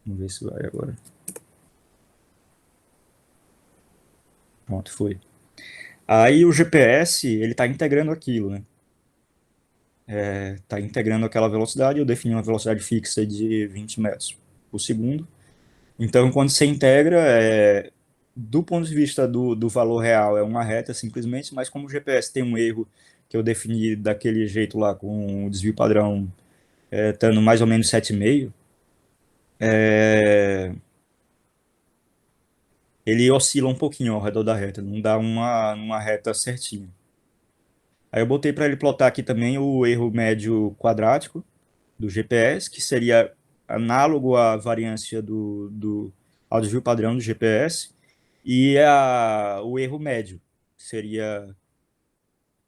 Vamos ver se vai agora. Pronto, foi. Aí o GPS, ele está integrando aquilo, né? Está integrando aquela velocidade. Eu defini uma velocidade fixa de 20 metros por segundo. Então, quando você integra, do ponto de vista do valor real, é uma reta simplesmente, mas como o GPS tem um erro que eu defini daquele jeito lá, com o desvio padrão estando mais ou menos 7,5, é, ele oscila um pouquinho ao redor da reta, não dá uma reta certinha. Aí eu botei para ele plotar aqui também o erro médio quadrático do GPS, que seria análogo à variância ao desvio padrão do GPS, e o erro médio, que seria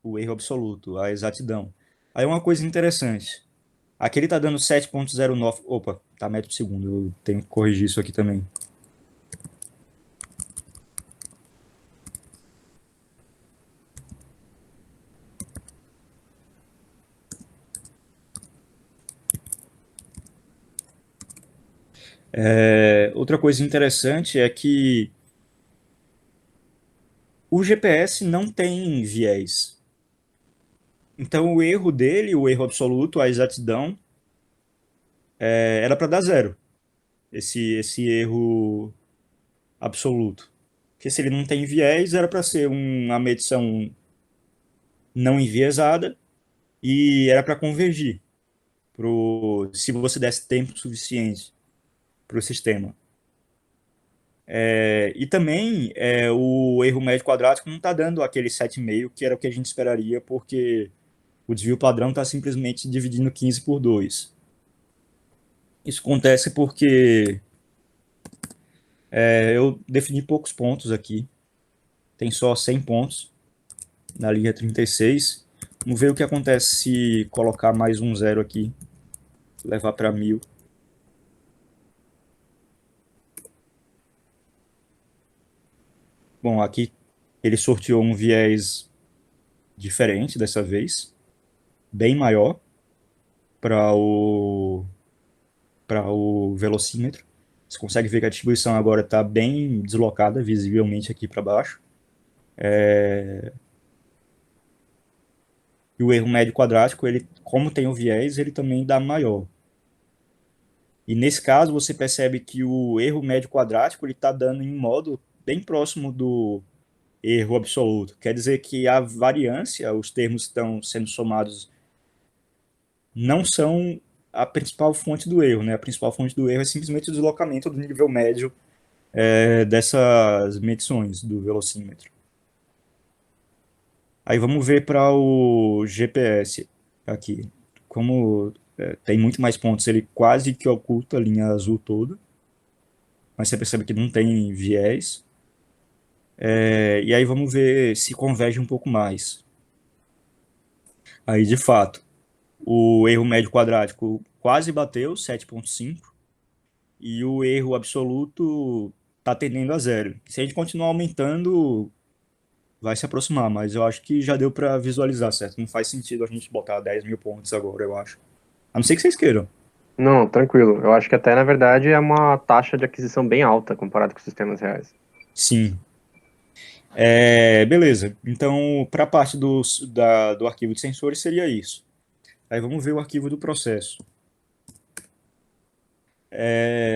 o erro absoluto, a exatidão. Aí uma coisa interessante, aqui ele está dando 7,09, opa, tá metro por segundo, eu tenho que corrigir isso aqui também. Outra coisa interessante é que o GPS não tem viés. Então o erro dele, o erro absoluto, a exatidão, era para dar zero. Esse erro absoluto. Porque se ele não tem viés, era para ser uma medição não enviesada e era para convergir se você desse tempo suficiente para o sistema. E também o erro médio quadrático não está dando aquele 7,5, que era o que a gente esperaria, porque o desvio padrão está simplesmente dividindo 15 por 2. Isso acontece porque eu defini poucos pontos aqui. Tem só 100 pontos na linha 36. Vamos ver o que acontece se colocar mais um zero aqui, levar para 1.000. Bom, aqui ele sorteou um viés diferente dessa vez, bem maior para o velocímetro. Você consegue ver que a distribuição agora está bem deslocada, visivelmente aqui para baixo. E o erro médio quadrático, ele, como tem o viés, ele também dá maior. E nesse caso, você percebe que o erro médio quadrático ele está dando em modo bem próximo do erro absoluto. Quer dizer que a variância, os termos que estão sendo somados, não são a principal fonte do erro, né? A principal fonte do erro é simplesmente o deslocamento do nível médio dessas medições do velocímetro. Aí vamos ver para o GPS aqui. Como tem muito mais pontos, ele quase que oculta a linha azul toda, mas você percebe que não tem viés. E aí vamos ver se converge um pouco mais. Aí, de fato, o erro médio quadrático quase bateu 7,5 e o erro absoluto está tendendo a zero. Se a gente continuar aumentando, vai se aproximar, mas eu acho que já deu para visualizar, certo? Não faz sentido a gente botar 10.000 pontos agora, eu acho. A não ser que vocês queiram. Não, tranquilo. Eu acho que até, na verdade, é uma taxa de aquisição bem alta comparado com sistemas reais. Sim. Beleza. Então, para a parte do arquivo de sensores seria isso. Aí vamos ver o arquivo do processo.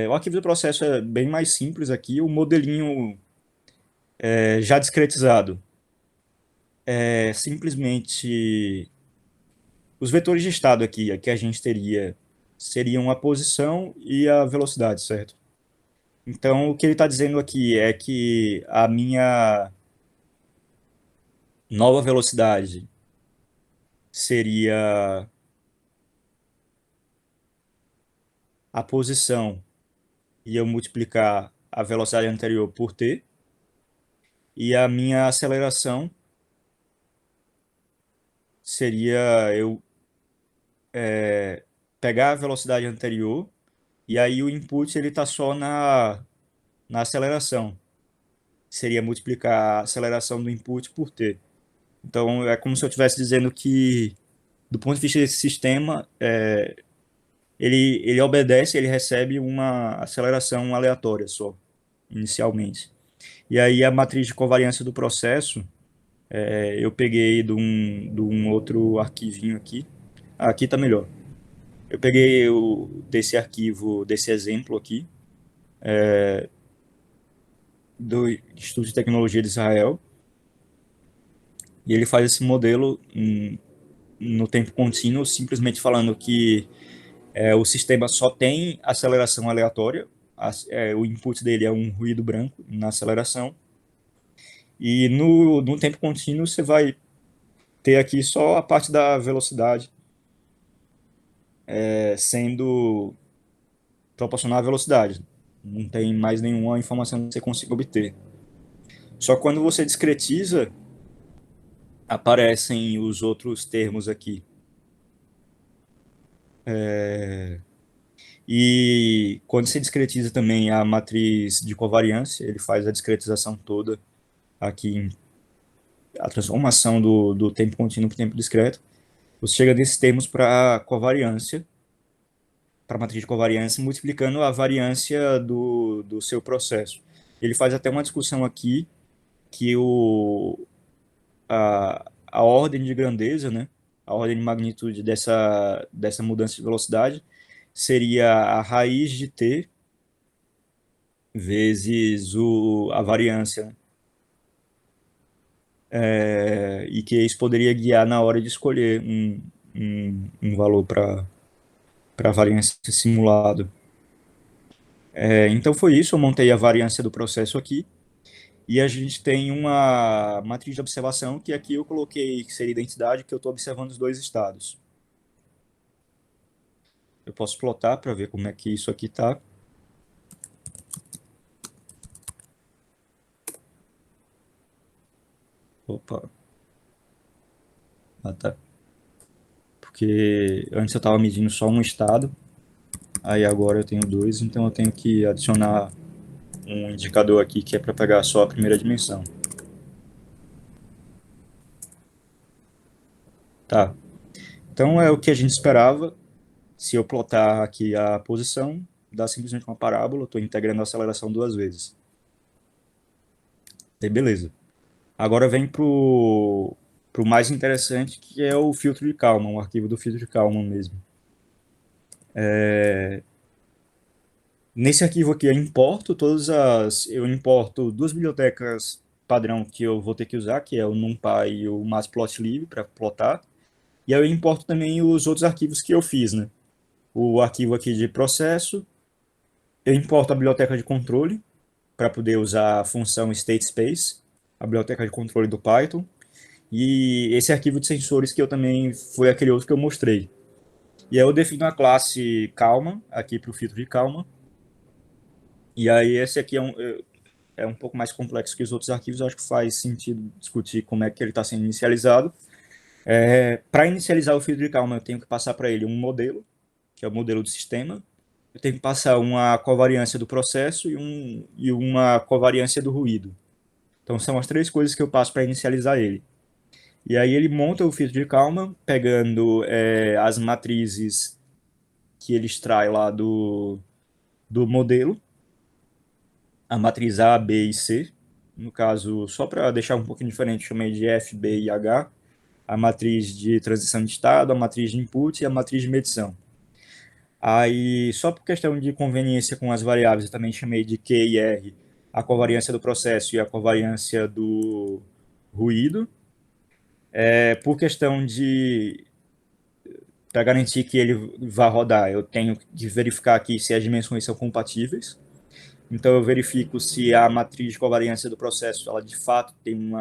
O arquivo do processo é bem mais simples aqui. O modelinho já discretizado simplesmente os vetores de estado aqui que a gente teria seriam a posição e a velocidade, certo? Então, o que ele está dizendo aqui é que a minha nova velocidade seria a posição e eu multiplicar a velocidade anterior por t, e a minha aceleração seria eu pegar a velocidade anterior, e aí o input ele está só na aceleração. Seria multiplicar a aceleração do input por t. Então é como se eu estivesse dizendo que, do ponto de vista desse sistema, ele obedece, ele recebe uma aceleração aleatória só, inicialmente. E aí a matriz de covariância do processo, eu peguei de um outro arquivinho aqui. Aqui está melhor. Eu peguei desse arquivo, desse exemplo aqui, do Instituto de Tecnologia de Israel, e ele faz esse modelo no tempo contínuo, simplesmente falando que o sistema só tem aceleração aleatória, o input dele é um ruído branco na aceleração, e no tempo contínuo você vai ter aqui só a parte da velocidade sendo proporcional à velocidade. Não tem mais nenhuma informação que você consiga obter. Só que quando você discretiza, aparecem os outros termos aqui. E quando você discretiza também a matriz de covariância, ele faz a discretização toda aqui, a transformação do tempo contínuo para o tempo discreto. Você chega nesses termos para covariância, para a matriz de covariância, multiplicando a variância do seu processo. Ele faz até uma discussão aqui que a ordem de grandeza, né, a ordem de magnitude dessa mudança de velocidade seria a raiz de t vezes a variância, né? E que isso poderia guiar na hora de escolher um valor para a variância simulado. Então foi isso, eu montei a variância do processo aqui, e a gente tem uma matriz de observação que aqui eu coloquei que seria identidade, que eu estou observando os dois estados. Eu posso plotar para ver como é que isso aqui está. Opa. Ah, tá. Porque antes eu estava medindo só um estado, aí agora eu tenho dois, então eu tenho que adicionar um indicador aqui que é para pegar só a primeira dimensão. Tá. Então é o que a gente esperava. Se eu plotar aqui a posição, dá simplesmente uma parábola, estou integrando a aceleração duas vezes. E beleza. Agora vem pro mais interessante, que é o filtro de Kalman, o arquivo do filtro de Kalman mesmo. Nesse arquivo aqui eu importo duas bibliotecas padrão que eu vou ter que usar, que é o NumPy e o Matplotlib para plotar. E aí eu importo também os outros arquivos que eu fiz, né? O arquivo aqui de processo, eu importo a biblioteca de controle para poder usar a função stateSpace, a biblioteca de controle do Python. E esse arquivo de sensores que eu também foi aquele outro que eu mostrei. E aí eu defino a classe Kalman aqui para o filtro de Kalman. E aí esse aqui é um pouco mais complexo que os outros arquivos, eu acho que faz sentido discutir como é que ele está sendo inicializado. Para inicializar o filtro de Kalman, eu tenho que passar para ele um modelo, que é o modelo do sistema. Eu tenho que passar uma covariância do processo e uma covariância do ruído. Então são as três coisas que eu passo para inicializar ele. E aí ele monta o filtro de Kalman, pegando as matrizes que ele extrai lá do modelo, a matriz A, B e C. No caso, só para deixar um pouquinho diferente, chamei de F, B e H. A matriz de transição de estado, a matriz de input e a matriz de medição. Aí, só por questão de conveniência com as variáveis, eu também chamei de Q e R a covariância do processo e a covariância do ruído. Por questão para garantir que ele vá rodar, eu tenho que verificar aqui se as dimensões são compatíveis. Então eu verifico se a matriz de covariância do processo, ela de fato tem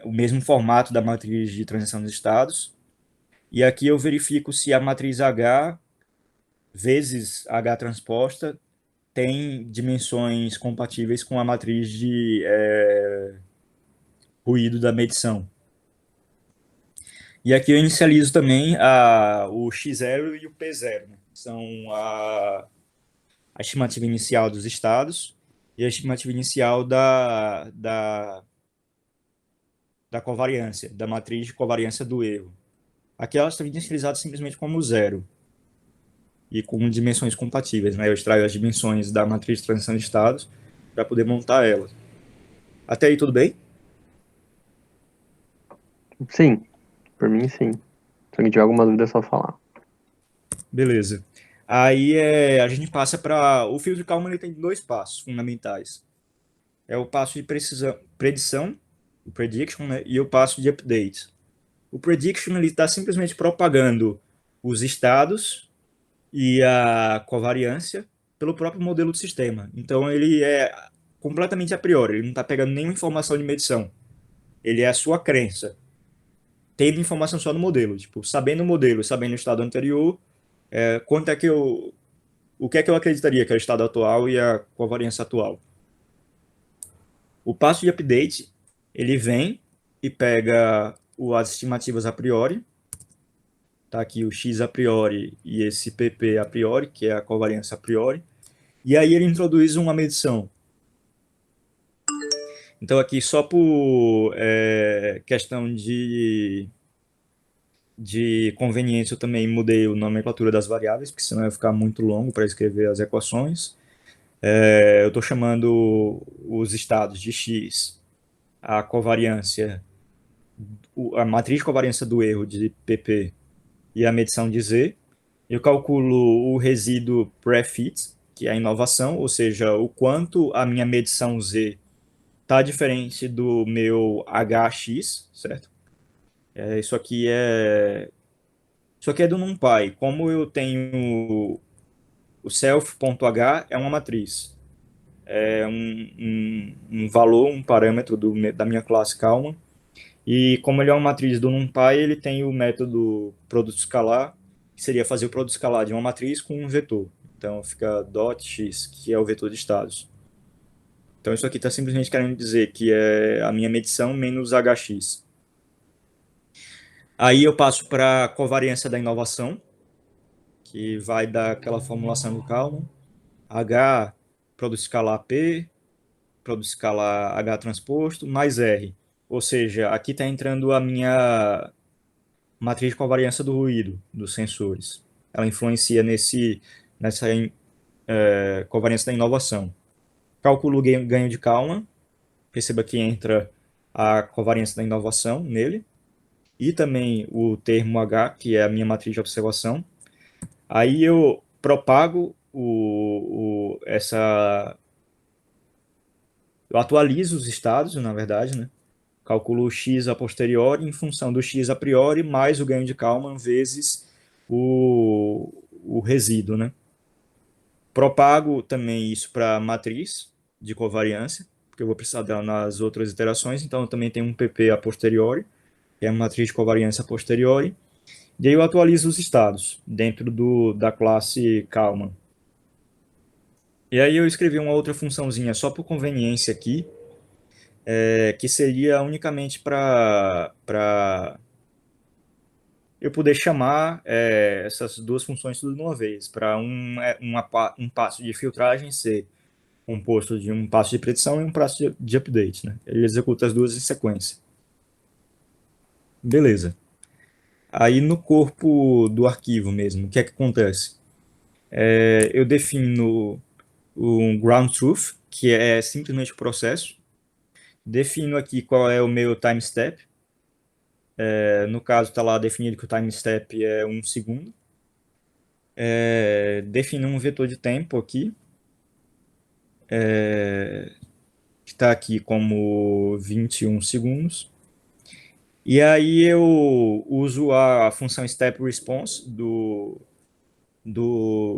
o mesmo formato da matriz de transição dos estados. E aqui eu verifico se a matriz H vezes H transposta tem dimensões compatíveis com a matriz de ruído da medição. E aqui eu inicializo também o x0 e o p0, né? São a estimativa inicial dos estados e a estimativa inicial da covariância, da matriz de covariância do erro. Aqui elas estão inicializadas simplesmente como zero e com dimensões compatíveis, né? Eu extraio as dimensões da matriz de transição de estados para poder montar elas. Até aí tudo bem? Sim, por mim sim. Se alguém tiver alguma dúvida é só falar. Beleza. Aí a gente passa para... O filtro de Kalman ele tem 2 passos fundamentais. É o passo de predição, o prediction, né? E o passo de update. O prediction ele está simplesmente propagando os estados e a covariância pelo próprio modelo do sistema. Então ele é completamente a priori, ele não está pegando nenhuma informação de medição. Ele é a sua crença, tendo informação só no modelo. Tipo, sabendo o modelo, sabendo o estado anterior, quanto é que o que é que eu acreditaria que é o estado atual e a covariância atual. O passo de update, ele vem e pega as estimativas a priori, tá aqui o x a priori e esse pp a priori, que é a covariância a priori, e aí ele introduz uma medição. Então aqui só por questão de conveniência eu também mudei a nomenclatura das variáveis, porque senão ia ficar muito longo para escrever as equações. Eu estou chamando os estados de x, a covariância, a matriz de covariância do erro de pp e a medição de z. Eu calculo o resíduo pré-fit, que é a inovação, ou seja, o quanto a minha medição z está diferente do meu hx, certo? Isso aqui é do NumPy. Como eu tenho o self.h é uma matriz, é um valor, um parâmetro da minha classe Kalman. E como ele é uma matriz do NumPy, ele tem o método produto escalar, que seria fazer o produto escalar de uma matriz com um vetor. Então fica .x, que é o vetor de estados. Então isso aqui está simplesmente querendo dizer que é a minha medição menos hx. Aí eu passo para a covariância da inovação, que vai dar aquela formulação do Kalman. H, produto escalar P, produto escalar H transposto, mais R. Ou seja, aqui está entrando a minha matriz de covariância do ruído dos sensores. Ela influencia nessa covariância da inovação. Calculo o ganho de Kalman. Perceba que entra a covariância da inovação nele. E também o termo H, que é a minha matriz de observação. Aí eu propago eu atualizo os estados, na verdade, né? Calculo o x a posteriori em função do x a priori mais o ganho de Kalman vezes o resíduo, né? Propago também isso para a matriz de covariância, porque eu vou precisar dela nas outras iterações, então eu também tenho um pp a posteriori, que é a matriz de covariância a posteriori, e aí eu atualizo os estados dentro da classe Kalman. E aí eu escrevi uma outra funçãozinha só por conveniência aqui, que seria unicamente para eu poder chamar essas duas funções tudo de uma vez, para um passo de filtragem ser composto de um passo de predição e um passo de update, né? Ele executa as duas em sequência. Beleza. Aí no corpo do arquivo mesmo, o que é que acontece? Eu defino um ground truth, que é simplesmente o processo. Defino aqui qual é o meu time step. No caso, está lá definido que o time step é 1 segundo. Defino um vetor de tempo aqui, que está aqui como 21 segundos. E aí eu uso a função step response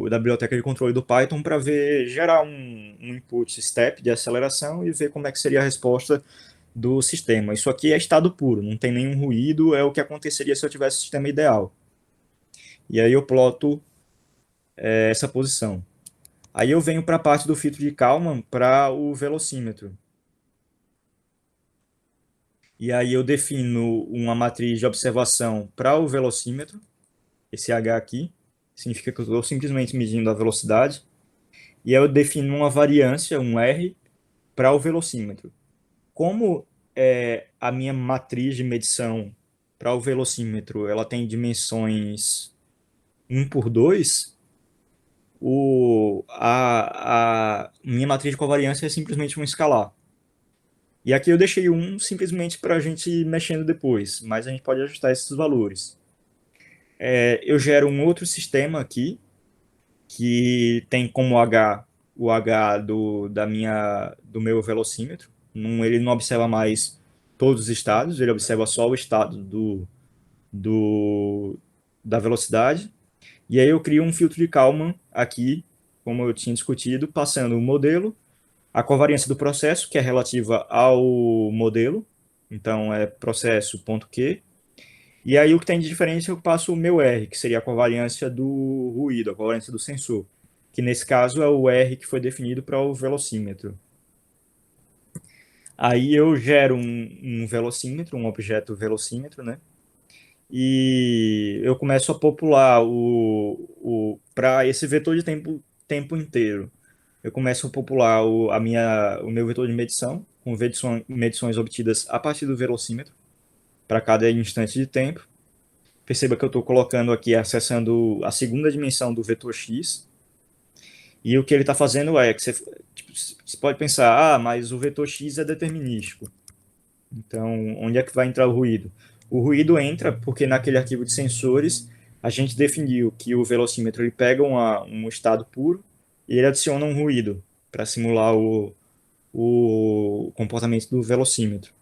da biblioteca de controle do Python para gerar um input step de aceleração e ver como é que seria a resposta do sistema. Isso aqui é estado puro, não tem nenhum ruído, é o que aconteceria se eu tivesse o sistema ideal. E aí eu ploto essa posição. Aí eu venho para a parte do filtro de Kalman para o velocímetro. E aí eu defino uma matriz de observação para o velocímetro. Esse H aqui significa que eu estou simplesmente medindo a velocidade. E aí eu defino uma variância, um R, para o velocímetro. Como a minha matriz de medição para o velocímetro ela tem dimensões 1 por 2, a minha matriz de covariância é simplesmente um escalar. E aqui eu deixei um simplesmente para a gente ir mexendo depois, mas a gente pode ajustar esses valores. Eu gero um outro sistema aqui, que tem como H o H do meu velocímetro. Ele não observa mais todos os estados, ele observa só o estado do, da velocidade. E aí eu crio um filtro de Kalman aqui, como eu tinha discutido, passando o modelo, a covariância do processo, que é relativa ao modelo, então é processo.q, e aí o que tem de diferença eu passo o meu R, que seria a covariância do ruído, a covariância do sensor, que nesse caso é o R que foi definido para o velocímetro. Aí eu gero um velocímetro, um objeto velocímetro, né? E eu começo a popular para esse vetor de tempo inteiro. Eu começo a popular o meu vetor de medição, com medições obtidas a partir do velocímetro, para cada instante de tempo. Perceba que eu estou colocando aqui, acessando a segunda dimensão do vetor x, e o que ele está fazendo é que você pode pensar, mas o vetor x é determinístico. Então, onde é que vai entrar o ruído? O ruído entra porque naquele arquivo de sensores a gente definiu que o velocímetro ele pega um estado puro e ele adiciona um ruído para simular o comportamento do velocímetro.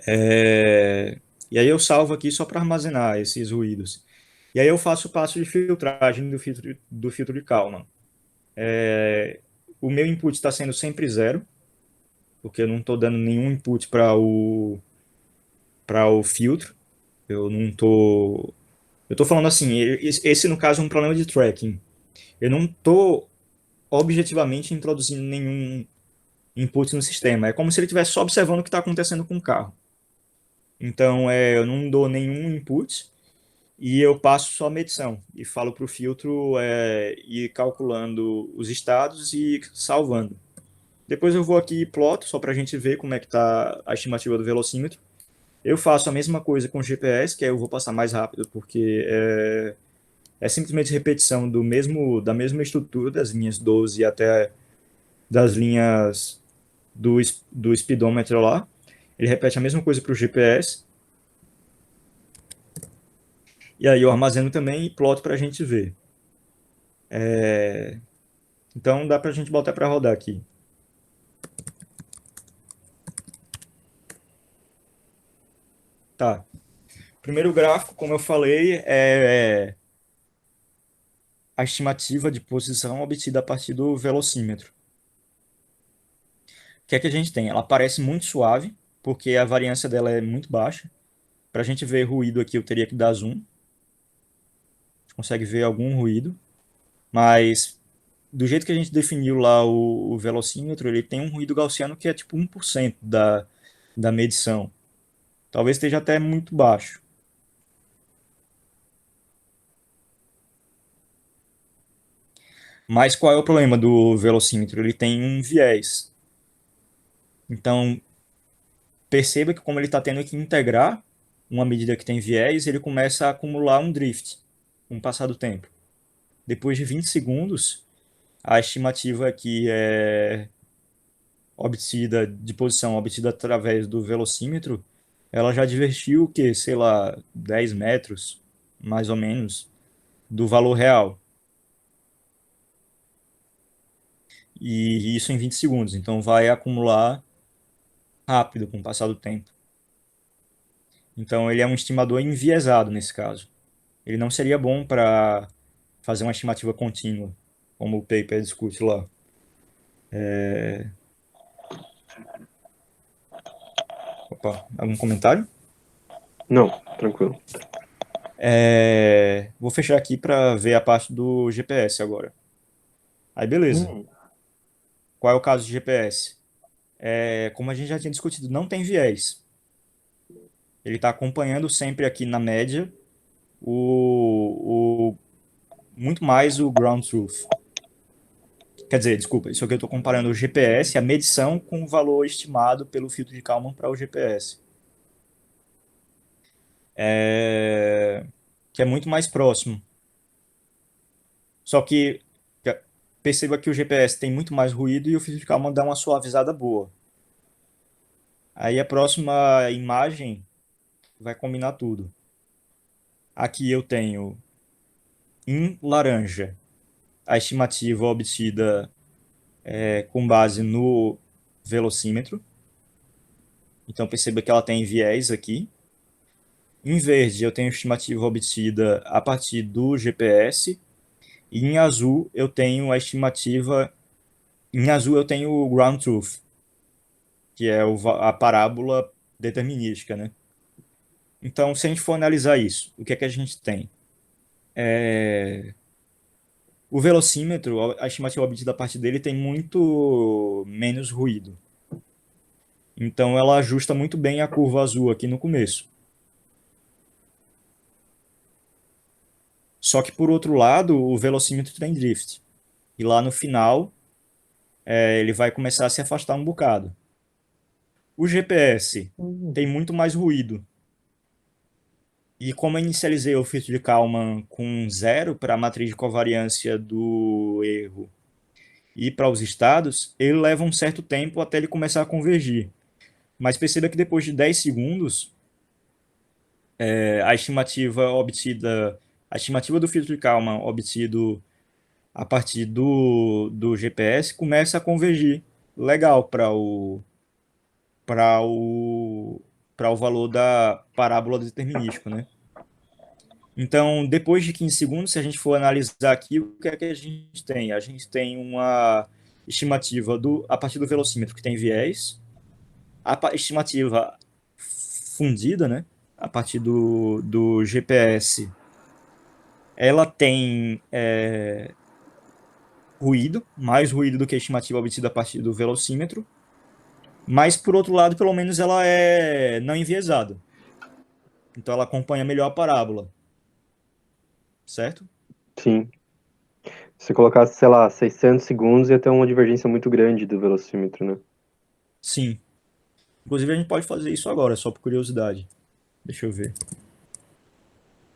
E aí eu salvo aqui só para armazenar esses ruídos. E aí eu faço o passo de filtragem do filtro de Kalman. O meu input está sendo sempre 0, porque eu não estou dando nenhum input para o filtro. Eu não estou... Eu estou falando assim, esse no caso é um problema de tracking. Eu não estou objetivamente introduzindo nenhum input no sistema. É como se ele estivesse só observando o que está acontecendo com o carro. Então, eu não dou nenhum input e eu passo só a medição e falo para o filtro ir calculando os estados e salvando. Depois eu vou aqui e ploto, só para a gente ver como é que está a estimativa do velocímetro. Eu faço a mesma coisa com o GPS, que aí eu vou passar mais rápido, porque é simplesmente repetição da mesma estrutura, das linhas 12 até das linhas do speedômetro lá. Ele repete a mesma coisa para o GPS. E aí eu armazeno também e ploto para a gente ver. Então dá para a gente botar para rodar aqui. Tá. Primeiro gráfico, como eu falei, é a estimativa de posição obtida a partir do velocímetro. O que é que a gente tem? Ela parece muito suave, porque a variância dela é muito baixa. Para a gente ver ruído aqui, eu teria que dar zoom. A gente consegue ver algum ruído, mas do jeito que a gente definiu lá o velocímetro, ele tem um ruído gaussiano que é tipo 1% da medição. Talvez esteja até muito baixo. Mas qual é o problema do velocímetro? Ele tem um viés. Então, perceba que como ele está tendo que integrar uma medida que tem viés, ele começa a acumular um drift com o passar do tempo. Depois de 20 segundos, a estimativa aqui obtida de posição obtida através do velocímetro, ela já divergiu o que, sei lá, 10 metros, mais ou menos, do valor real. E isso em 20 segundos. Então vai acumular rápido com o passar do tempo. Então ele é um estimador enviesado nesse caso. Ele não seria bom para fazer uma estimativa contínua, como o paper discute lá. Opa, algum comentário? Não, tranquilo. Vou fechar aqui para ver a parte do GPS agora. Aí, beleza. Qual é o caso de GPS? Como a gente já tinha discutido, não tem viés. Ele está acompanhando sempre aqui na média muito mais o ground truth. Quer dizer, desculpa, isso aqui eu estou comparando o GPS, a medição, com o valor estimado pelo filtro de Kalman para o GPS. Que é muito mais próximo. Só que perceba que o GPS tem muito mais ruído e o filtro de Kalman dá uma suavizada boa. Aí a próxima imagem vai combinar tudo. Aqui eu tenho em laranja a estimativa obtida com base no velocímetro. Então perceba que ela tem viés aqui. Em verde eu tenho a estimativa obtida a partir do GPS. E em azul eu tenho a estimativa. Em azul eu tenho o ground truth, que é a parábola determinística, né? Então, se a gente for analisar isso, o que é que a gente tem? O velocímetro, a estimativa obtida a partir dele tem muito menos ruído. Então, ela ajusta muito bem a curva azul aqui no começo. Só que, por outro lado, o velocímetro tem drift. E lá no final, ele vai começar a se afastar um bocado. O GPS tem muito mais ruído. E como eu inicializei o filtro de Kalman com 0 para a matriz de covariância do erro e para os estados, ele leva um certo tempo até ele começar a convergir. Mas perceba que depois de 10 segundos, a estimativa do filtro de Kalman obtido a partir do GPS começa a convergir legal para o valor da parábola determinística, né? Então, depois de 15 segundos, se a gente for analisar aqui, o que é que a gente tem? A gente tem uma estimativa a partir do velocímetro que tem viés, a estimativa fundida, né? A partir do GPS, ela tem ruído, mais ruído do que a estimativa obtida a partir do velocímetro, mas, por outro lado, pelo menos ela é não enviesada. Então, ela acompanha melhor a parábola. Certo? Sim. Se você colocasse, sei lá, 600 segundos, ia ter uma divergência muito grande do velocímetro, né? Sim. Inclusive, a gente pode fazer isso agora, só por curiosidade. Deixa eu ver.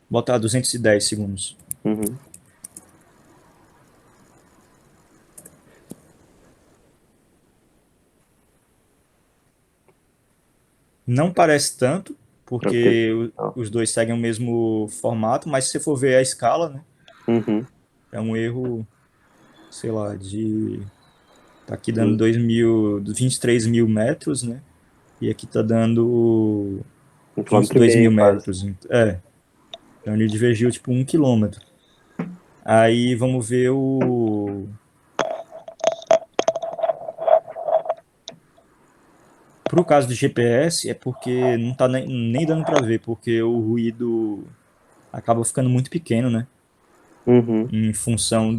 Botar 210 segundos. Uhum. Não parece tanto, porque os dois seguem o mesmo formato, mas se você for ver a escala, né? Uhum. É um erro, sei lá, tá aqui dando 23 mil metros, né? E aqui tá dando 22 mil metros. Então ele divergiu tipo 1 quilômetro. Aí vamos ver Pro caso do GPS, é porque não tá nem dando para ver, porque o ruído acaba ficando muito pequeno, né? Uhum. Em função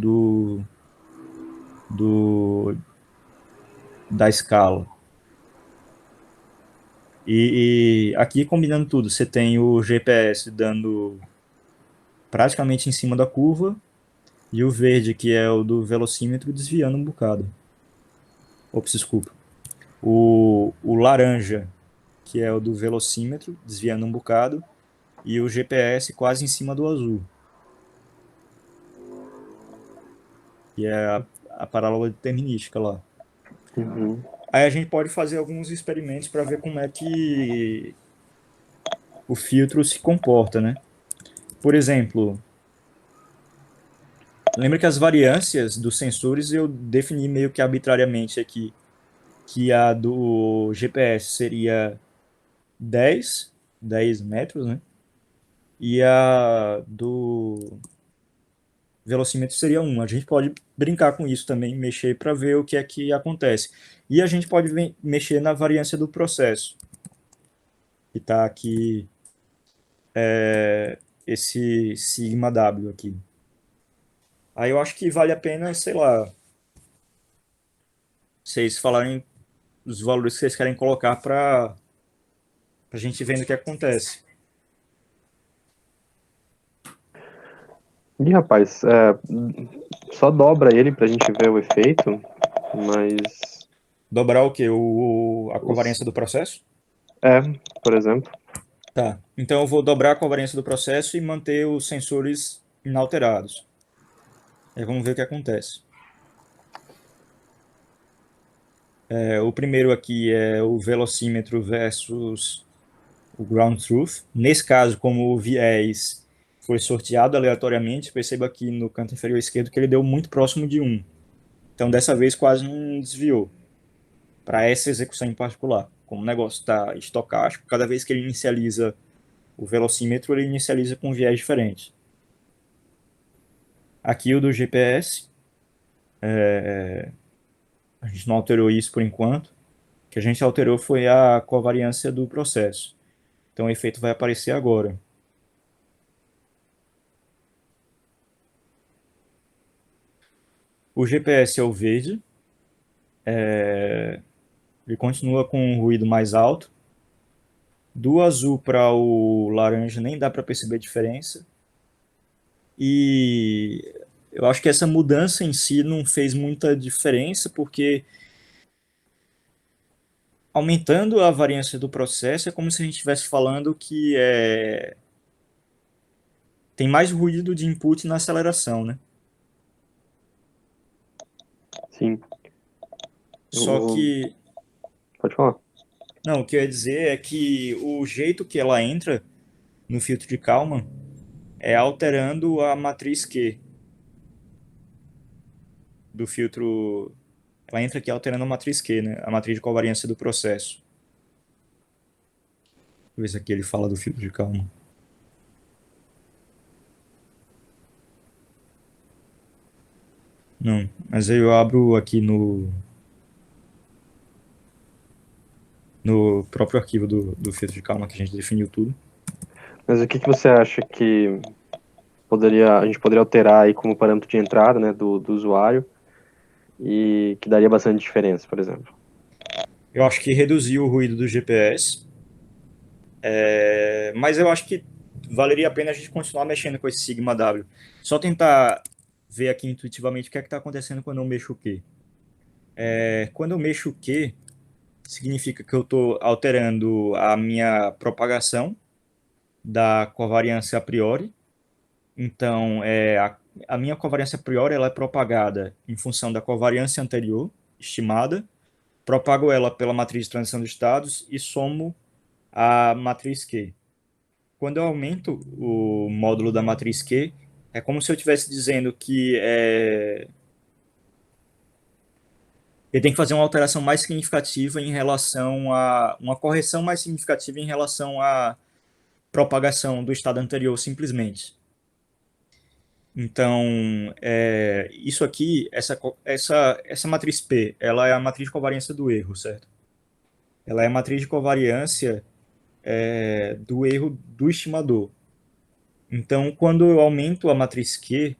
da escala. E aqui, combinando tudo, você tem o GPS dando praticamente em cima da curva e o verde, que é o do velocímetro, desviando um bocado. Ops, desculpa. O laranja, que é o do velocímetro, desviando um bocado, e o GPS quase em cima do azul, que é a parábola determinística lá. Uhum. Aí a gente pode fazer alguns experimentos para ver como é que o filtro se comporta, né? Por exemplo, lembra que as variâncias dos sensores eu defini meio que arbitrariamente aqui, que a do GPS seria 10 metros, né? E a do velocímetro seria 1. A gente pode brincar com isso também, mexer para ver o que é que acontece. E a gente pode mexer na variância do processo, que está aqui esse sigma W aqui. Aí eu acho que vale a pena, sei lá, vocês falarem os valores que vocês querem colocar para a gente vendo o que acontece. E, rapaz, só dobra ele pra gente ver o efeito, mas... Dobrar o quê? A os- covariância do processo? É, por exemplo. Tá. Então eu vou dobrar a covariância do processo e manter os sensores inalterados. Aí vamos ver o que acontece. O primeiro aqui é o velocímetro versus o ground truth. Nesse caso, como o viés foi sorteado aleatoriamente, perceba aqui no canto inferior esquerdo que ele deu muito próximo de 1. Então dessa vez quase não desviou para essa execução em particular. Como o negócio está estocástico, cada vez que ele inicializa o velocímetro, ele inicializa com um viés diferente. Aqui o do GPS, a gente não alterou isso por enquanto. O que a gente alterou foi a covariância do processo. Então o efeito vai aparecer agora. O GPS é o verde. Ele continua com um ruído mais alto. Do azul para o laranja nem dá para perceber a diferença. E eu acho que essa mudança em si não fez muita diferença, porque aumentando a variância do processo é como se a gente estivesse falando que tem mais ruído de input na aceleração, né? Sim. Só que, Pode falar. não, o que eu ia dizer é que o jeito que ela entra no filtro de Kalman é alterando a matriz Q do filtro. Ela entra aqui alterando a matriz Q, né? A matriz de covariância do processo. Deixa eu ver se aqui ele fala do filtro de Kalman. Não, mas aí eu abro aqui no próprio arquivo do filtro de Kalman que a gente definiu tudo. Mas o que que você acha que a gente poderia alterar aí como parâmetro de entrada, né, do usuário e que daria bastante diferença, por exemplo? Eu acho que reduziu o ruído do GPS, mas eu acho que valeria a pena a gente continuar mexendo com esse Sigma W. Só tentar ver aqui intuitivamente o que é que está acontecendo quando eu mexo o Q. Quando eu mexo o Q, significa que eu estou alterando a minha propagação da covariância a priori. Então, a minha covariância a priori ela é propagada em função da covariância anterior, estimada, propago ela pela matriz de transição de estados e somo a matriz Q. Quando eu aumento o módulo da matriz Q, é como se eu estivesse dizendo que ele tem que fazer uma alteração mais significativa em relação a uma correção mais significativa em relação à propagação do estado anterior simplesmente. Então, isso aqui, essa matriz P, ela é a matriz de covariância do erro, certo? Ela é a matriz de covariância do erro do estimador. Então, quando eu aumento a matriz Q,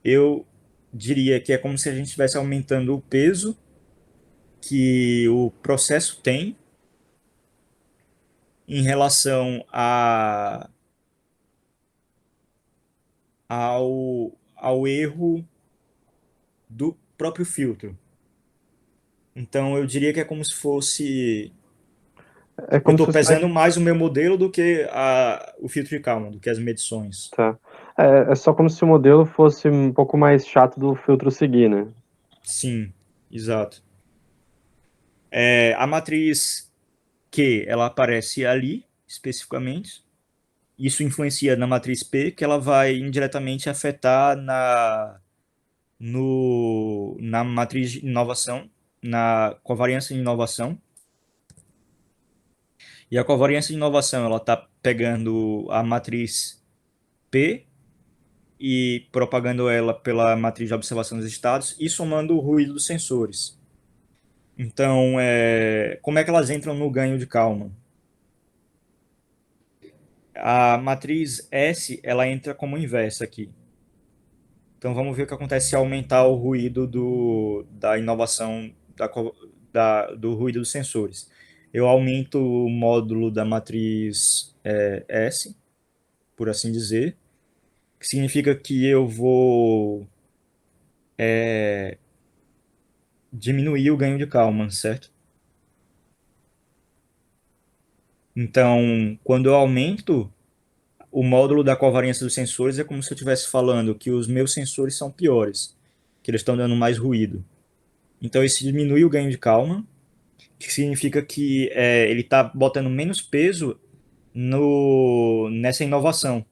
eu diria que é como se a gente estivesse aumentando o peso que o processo tem em relação ao erro do próprio filtro. Então, eu diria que é como se fosse... É Eu como se estou fosse pesando mais o meu modelo do que o filtro de Kalman, do que as medições. tá. É só como se o modelo fosse um pouco mais chato do filtro seguir, né? Sim, exato. A matriz Q, ela aparece ali, especificamente. Isso influencia na matriz P, que ela vai indiretamente afetar na matriz de inovação, na covariância de inovação. E a covariância de inovação, ela está pegando a matriz P e propagando ela pela matriz de observação dos estados e somando o ruído dos sensores. Então, como é que elas entram no ganho de Kalman? A matriz S, ela entra como inversa aqui. Então vamos ver o que acontece se aumentar o ruído da inovação do ruído dos sensores. Eu aumento o módulo da matriz S, por assim dizer, que significa que eu vou diminuir o ganho de Kalman, certo? Então, quando eu aumento o módulo da covariância dos sensores, é como se eu estivesse falando que os meus sensores são piores, que eles estão dando mais ruído. Então, isso diminui o ganho de Kalman, que significa que ele está botando menos peso nessa inovação.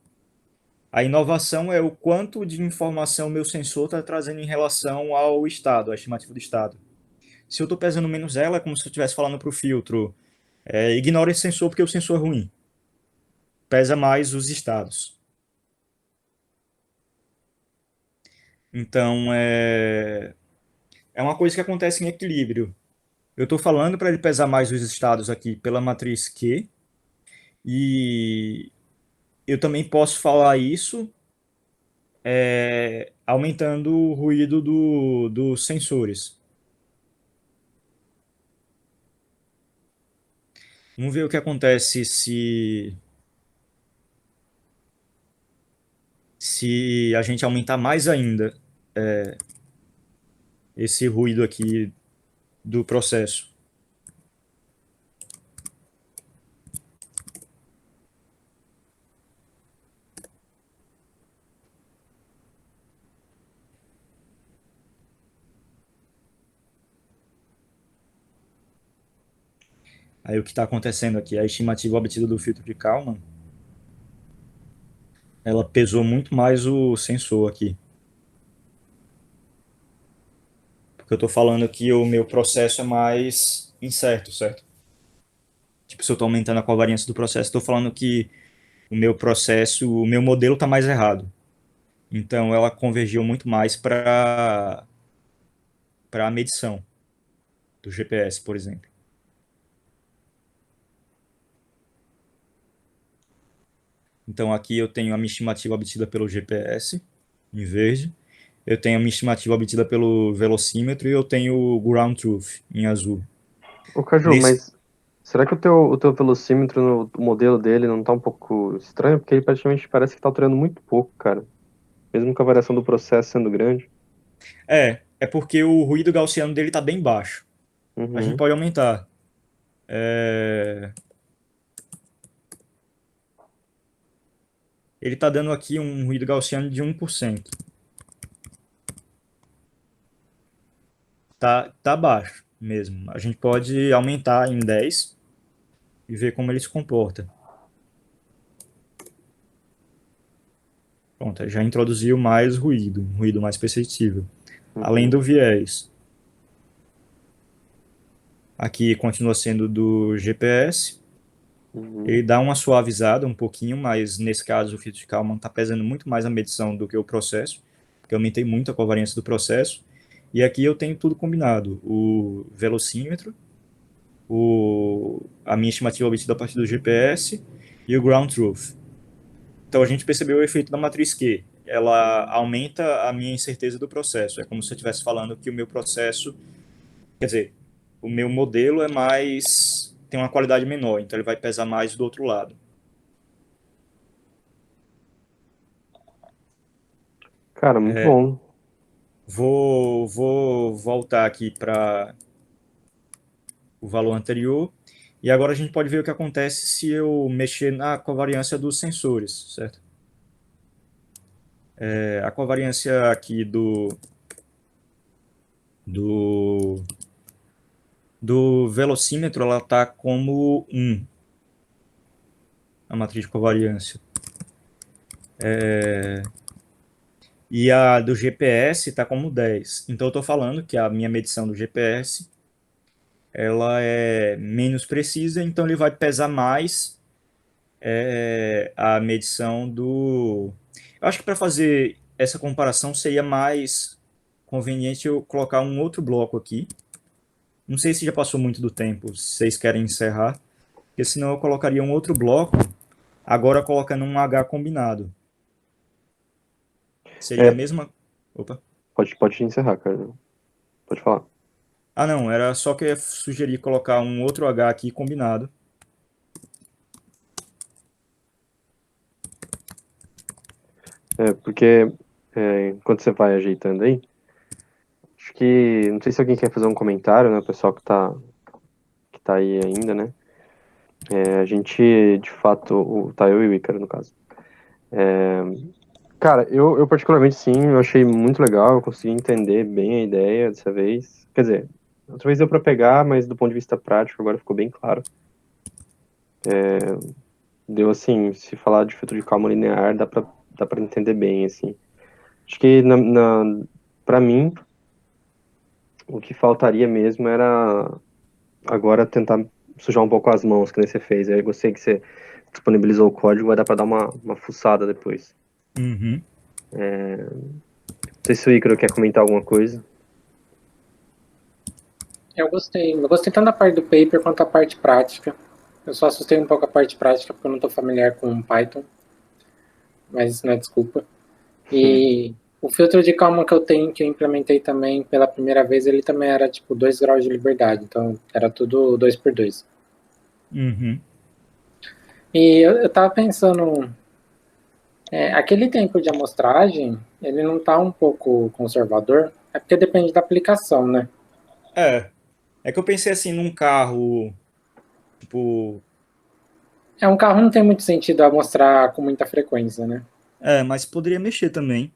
A inovação é o quanto de informação o meu sensor está trazendo em relação ao estado, à estimativa do estado. Se eu estou pesando menos ela, é como se eu estivesse falando para o filtro, ignora esse sensor porque o sensor é ruim. Pesa mais os estados. Então, é uma coisa que acontece em equilíbrio. Eu estou falando para ele pesar mais os estados aqui pela matriz Q, e eu também posso falar isso aumentando o ruído dos sensores. Vamos ver o que acontece se a gente aumentar mais ainda esse ruído aqui do processo. Aí o que está acontecendo aqui, a estimativa obtida do filtro de Kalman, ela pesou muito mais o sensor aqui. Porque eu estou falando que o meu processo é mais incerto, certo? Tipo, se eu estou aumentando a covariância do processo, estou falando que o meu processo, o meu modelo está mais errado. Então, ela convergiu muito mais para a medição do GPS, por exemplo. Então, aqui eu tenho a minha estimativa obtida pelo GPS, em verde. Eu tenho a minha estimativa obtida pelo velocímetro e eu tenho o ground truth, em azul. Ô, Caju, Nesse... mas será que o teu velocímetro, o modelo dele não tá um pouco estranho? Porque ele praticamente parece que tá alterando muito pouco, cara. Mesmo com a variação do processo sendo grande. É porque o ruído gaussiano dele está bem baixo. A gente Uhum. pode aumentar. Ele está dando aqui um ruído gaussiano de 1%. Tá baixo mesmo. A gente pode aumentar em 10 e ver como ele se comporta. Pronto, já introduziu mais ruído, um ruído mais perceptível. Além Uhum. do viés. Aqui continua sendo do GPS. Uhum. Ele dá uma suavizada um pouquinho, mas nesse caso o filtro de Kalman está pesando muito mais a medição do que o processo, porque eu aumentei muito a covariância do processo. E aqui eu tenho tudo combinado: o velocímetro, a minha estimativa obtida a partir do GPS e o ground truth. Então a gente percebeu o efeito da matriz Q. Ela aumenta a minha incerteza do processo. É como se eu estivesse falando que o meu processo, quer dizer, o meu modelo tem uma qualidade menor, então ele vai pesar mais do outro lado. Cara, muito bom. Vou voltar aqui para o valor anterior. E agora a gente pode ver o que acontece se eu mexer na covariância dos sensores, certo? A covariância aqui do, do velocímetro, ela está como 1, a matriz de covariância. E a do GPS está como 10. Então eu estou falando que a minha medição do GPS ela é menos precisa, então ele vai pesar mais a medição do... Eu acho que para fazer essa comparação seria mais conveniente eu colocar um outro bloco aqui. Não sei se já passou muito do tempo, se vocês querem encerrar, porque senão eu colocaria um outro bloco agora colocando um H combinado. Seria a É, mesma. Opa. pode encerrar, cara. Pode falar. Ah, não, era só que eu ia sugerir colocar um outro H aqui combinado. Porque enquanto você vai ajeitando aí, acho que. Não sei se alguém quer fazer um comentário, né? O pessoal que tá aí ainda, né? A gente, de fato, tá eu e o Ícaro, no caso. Cara, eu particularmente sim, eu achei muito legal, eu consegui entender bem a ideia dessa vez. Quer dizer, outra vez deu pra pegar, mas do ponto de vista prático agora ficou bem claro. Deu assim, se falar de filtro de calma linear, dá pra entender bem, assim. Acho que pra mim, o que faltaria mesmo era agora tentar sujar um pouco as mãos, que nem você fez. Eu gostei que você disponibilizou o código, vai dar pra dar uma fuçada depois. Uhum. Não sei se o Ícaro quer comentar alguma coisa. Eu gostei. Eu gostei tanto da parte do paper quanto da parte prática. Eu só assustei um pouco a parte prática porque eu não estou familiar com Python, mas isso não é desculpa. E o filtro de calma que eu tenho, que eu implementei também pela primeira vez, ele também era tipo 2 graus de liberdade, então era tudo 2x2. Uhum. E eu tava pensando, aquele tempo de amostragem, ele não tá um pouco conservador? É porque depende da aplicação, né? É que eu pensei assim num carro, tipo, Um carro não tem muito sentido amostrar com muita frequência, né? mas poderia mexer também.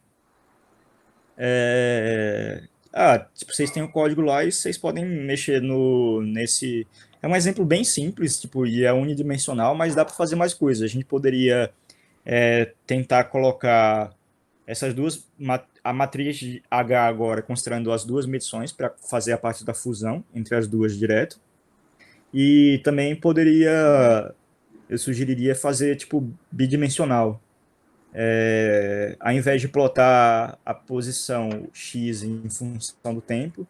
Tipo, vocês têm o código lá e vocês podem mexer no nesse. É um exemplo bem simples, tipo, e é unidimensional, mas dá para fazer mais coisas. A gente poderia tentar colocar essas duas, a matriz de H agora, considerando as duas medições para fazer a parte da fusão entre as duas direto. E também eu sugeriria fazer tipo bidimensional. Ao invés de plotar a posição X em função do tempo,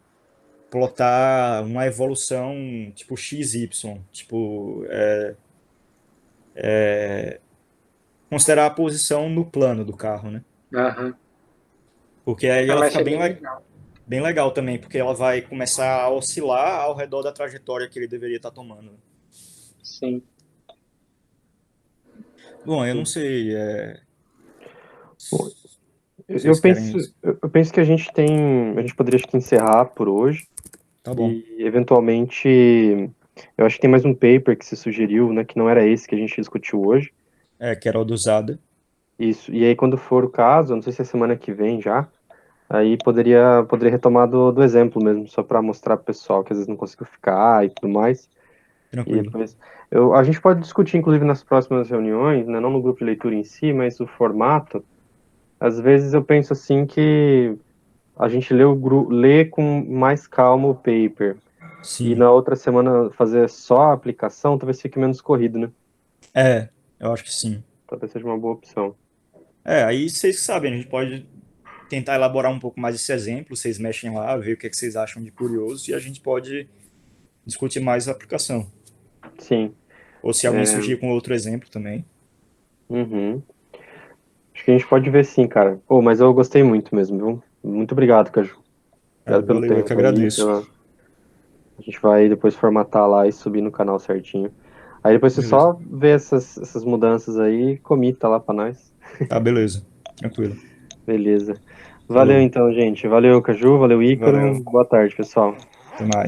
plotar uma evolução tipo XY, tipo, considerar a posição no plano do carro, né? Aham. Porque aí ela Mas fica achei bem legal. bem legal também, porque ela vai começar a oscilar ao redor da trajetória que ele deveria estar tomando. Sim. Bom, eu não sei, Bom, eu vocês querem. penso, eu penso que a gente poderia acho que encerrar por hoje Tá bom. e eventualmente eu acho que tem mais um paper que se sugeriu, né, que não era esse que a gente discutiu hoje. Que era o do usada. Isso. E aí quando for o caso, eu não sei se é semana que vem já, aí poderia retomar do exemplo mesmo, só para mostrar pro pessoal que às vezes não conseguiu ficar e tudo mais. E Tranquilo. depois a gente pode discutir inclusive nas próximas reuniões, né, não no grupo de leitura em si, mas o formato. Às vezes eu penso assim que a gente lê com mais calma o paper e Sim. na outra semana fazer só a aplicação, talvez fique menos corrido, né? Eu acho que sim. Talvez seja uma boa opção. Aí vocês sabem, a gente pode tentar elaborar um pouco mais esse exemplo, vocês mexem lá, ver o que, é que vocês acham de curioso e a gente pode discutir mais a aplicação. Sim. Ou se alguém É, surgir com outro exemplo também. uhum. Acho que a gente pode ver sim, cara. Pô, mas eu gostei muito mesmo, viu? Muito obrigado, Caju. Obrigado pelo Valeu, eu que tempo aí, agradeço. A gente vai depois formatar lá e subir no canal certinho. Aí depois você Beleza. só vê essas mudanças aí e comita lá pra nós. Tá, beleza. Tranquilo. Beleza. Valeu Falou. então, gente. Valeu, Caju. Valeu, Valeu. Ícaro. Boa tarde, pessoal. Até mais.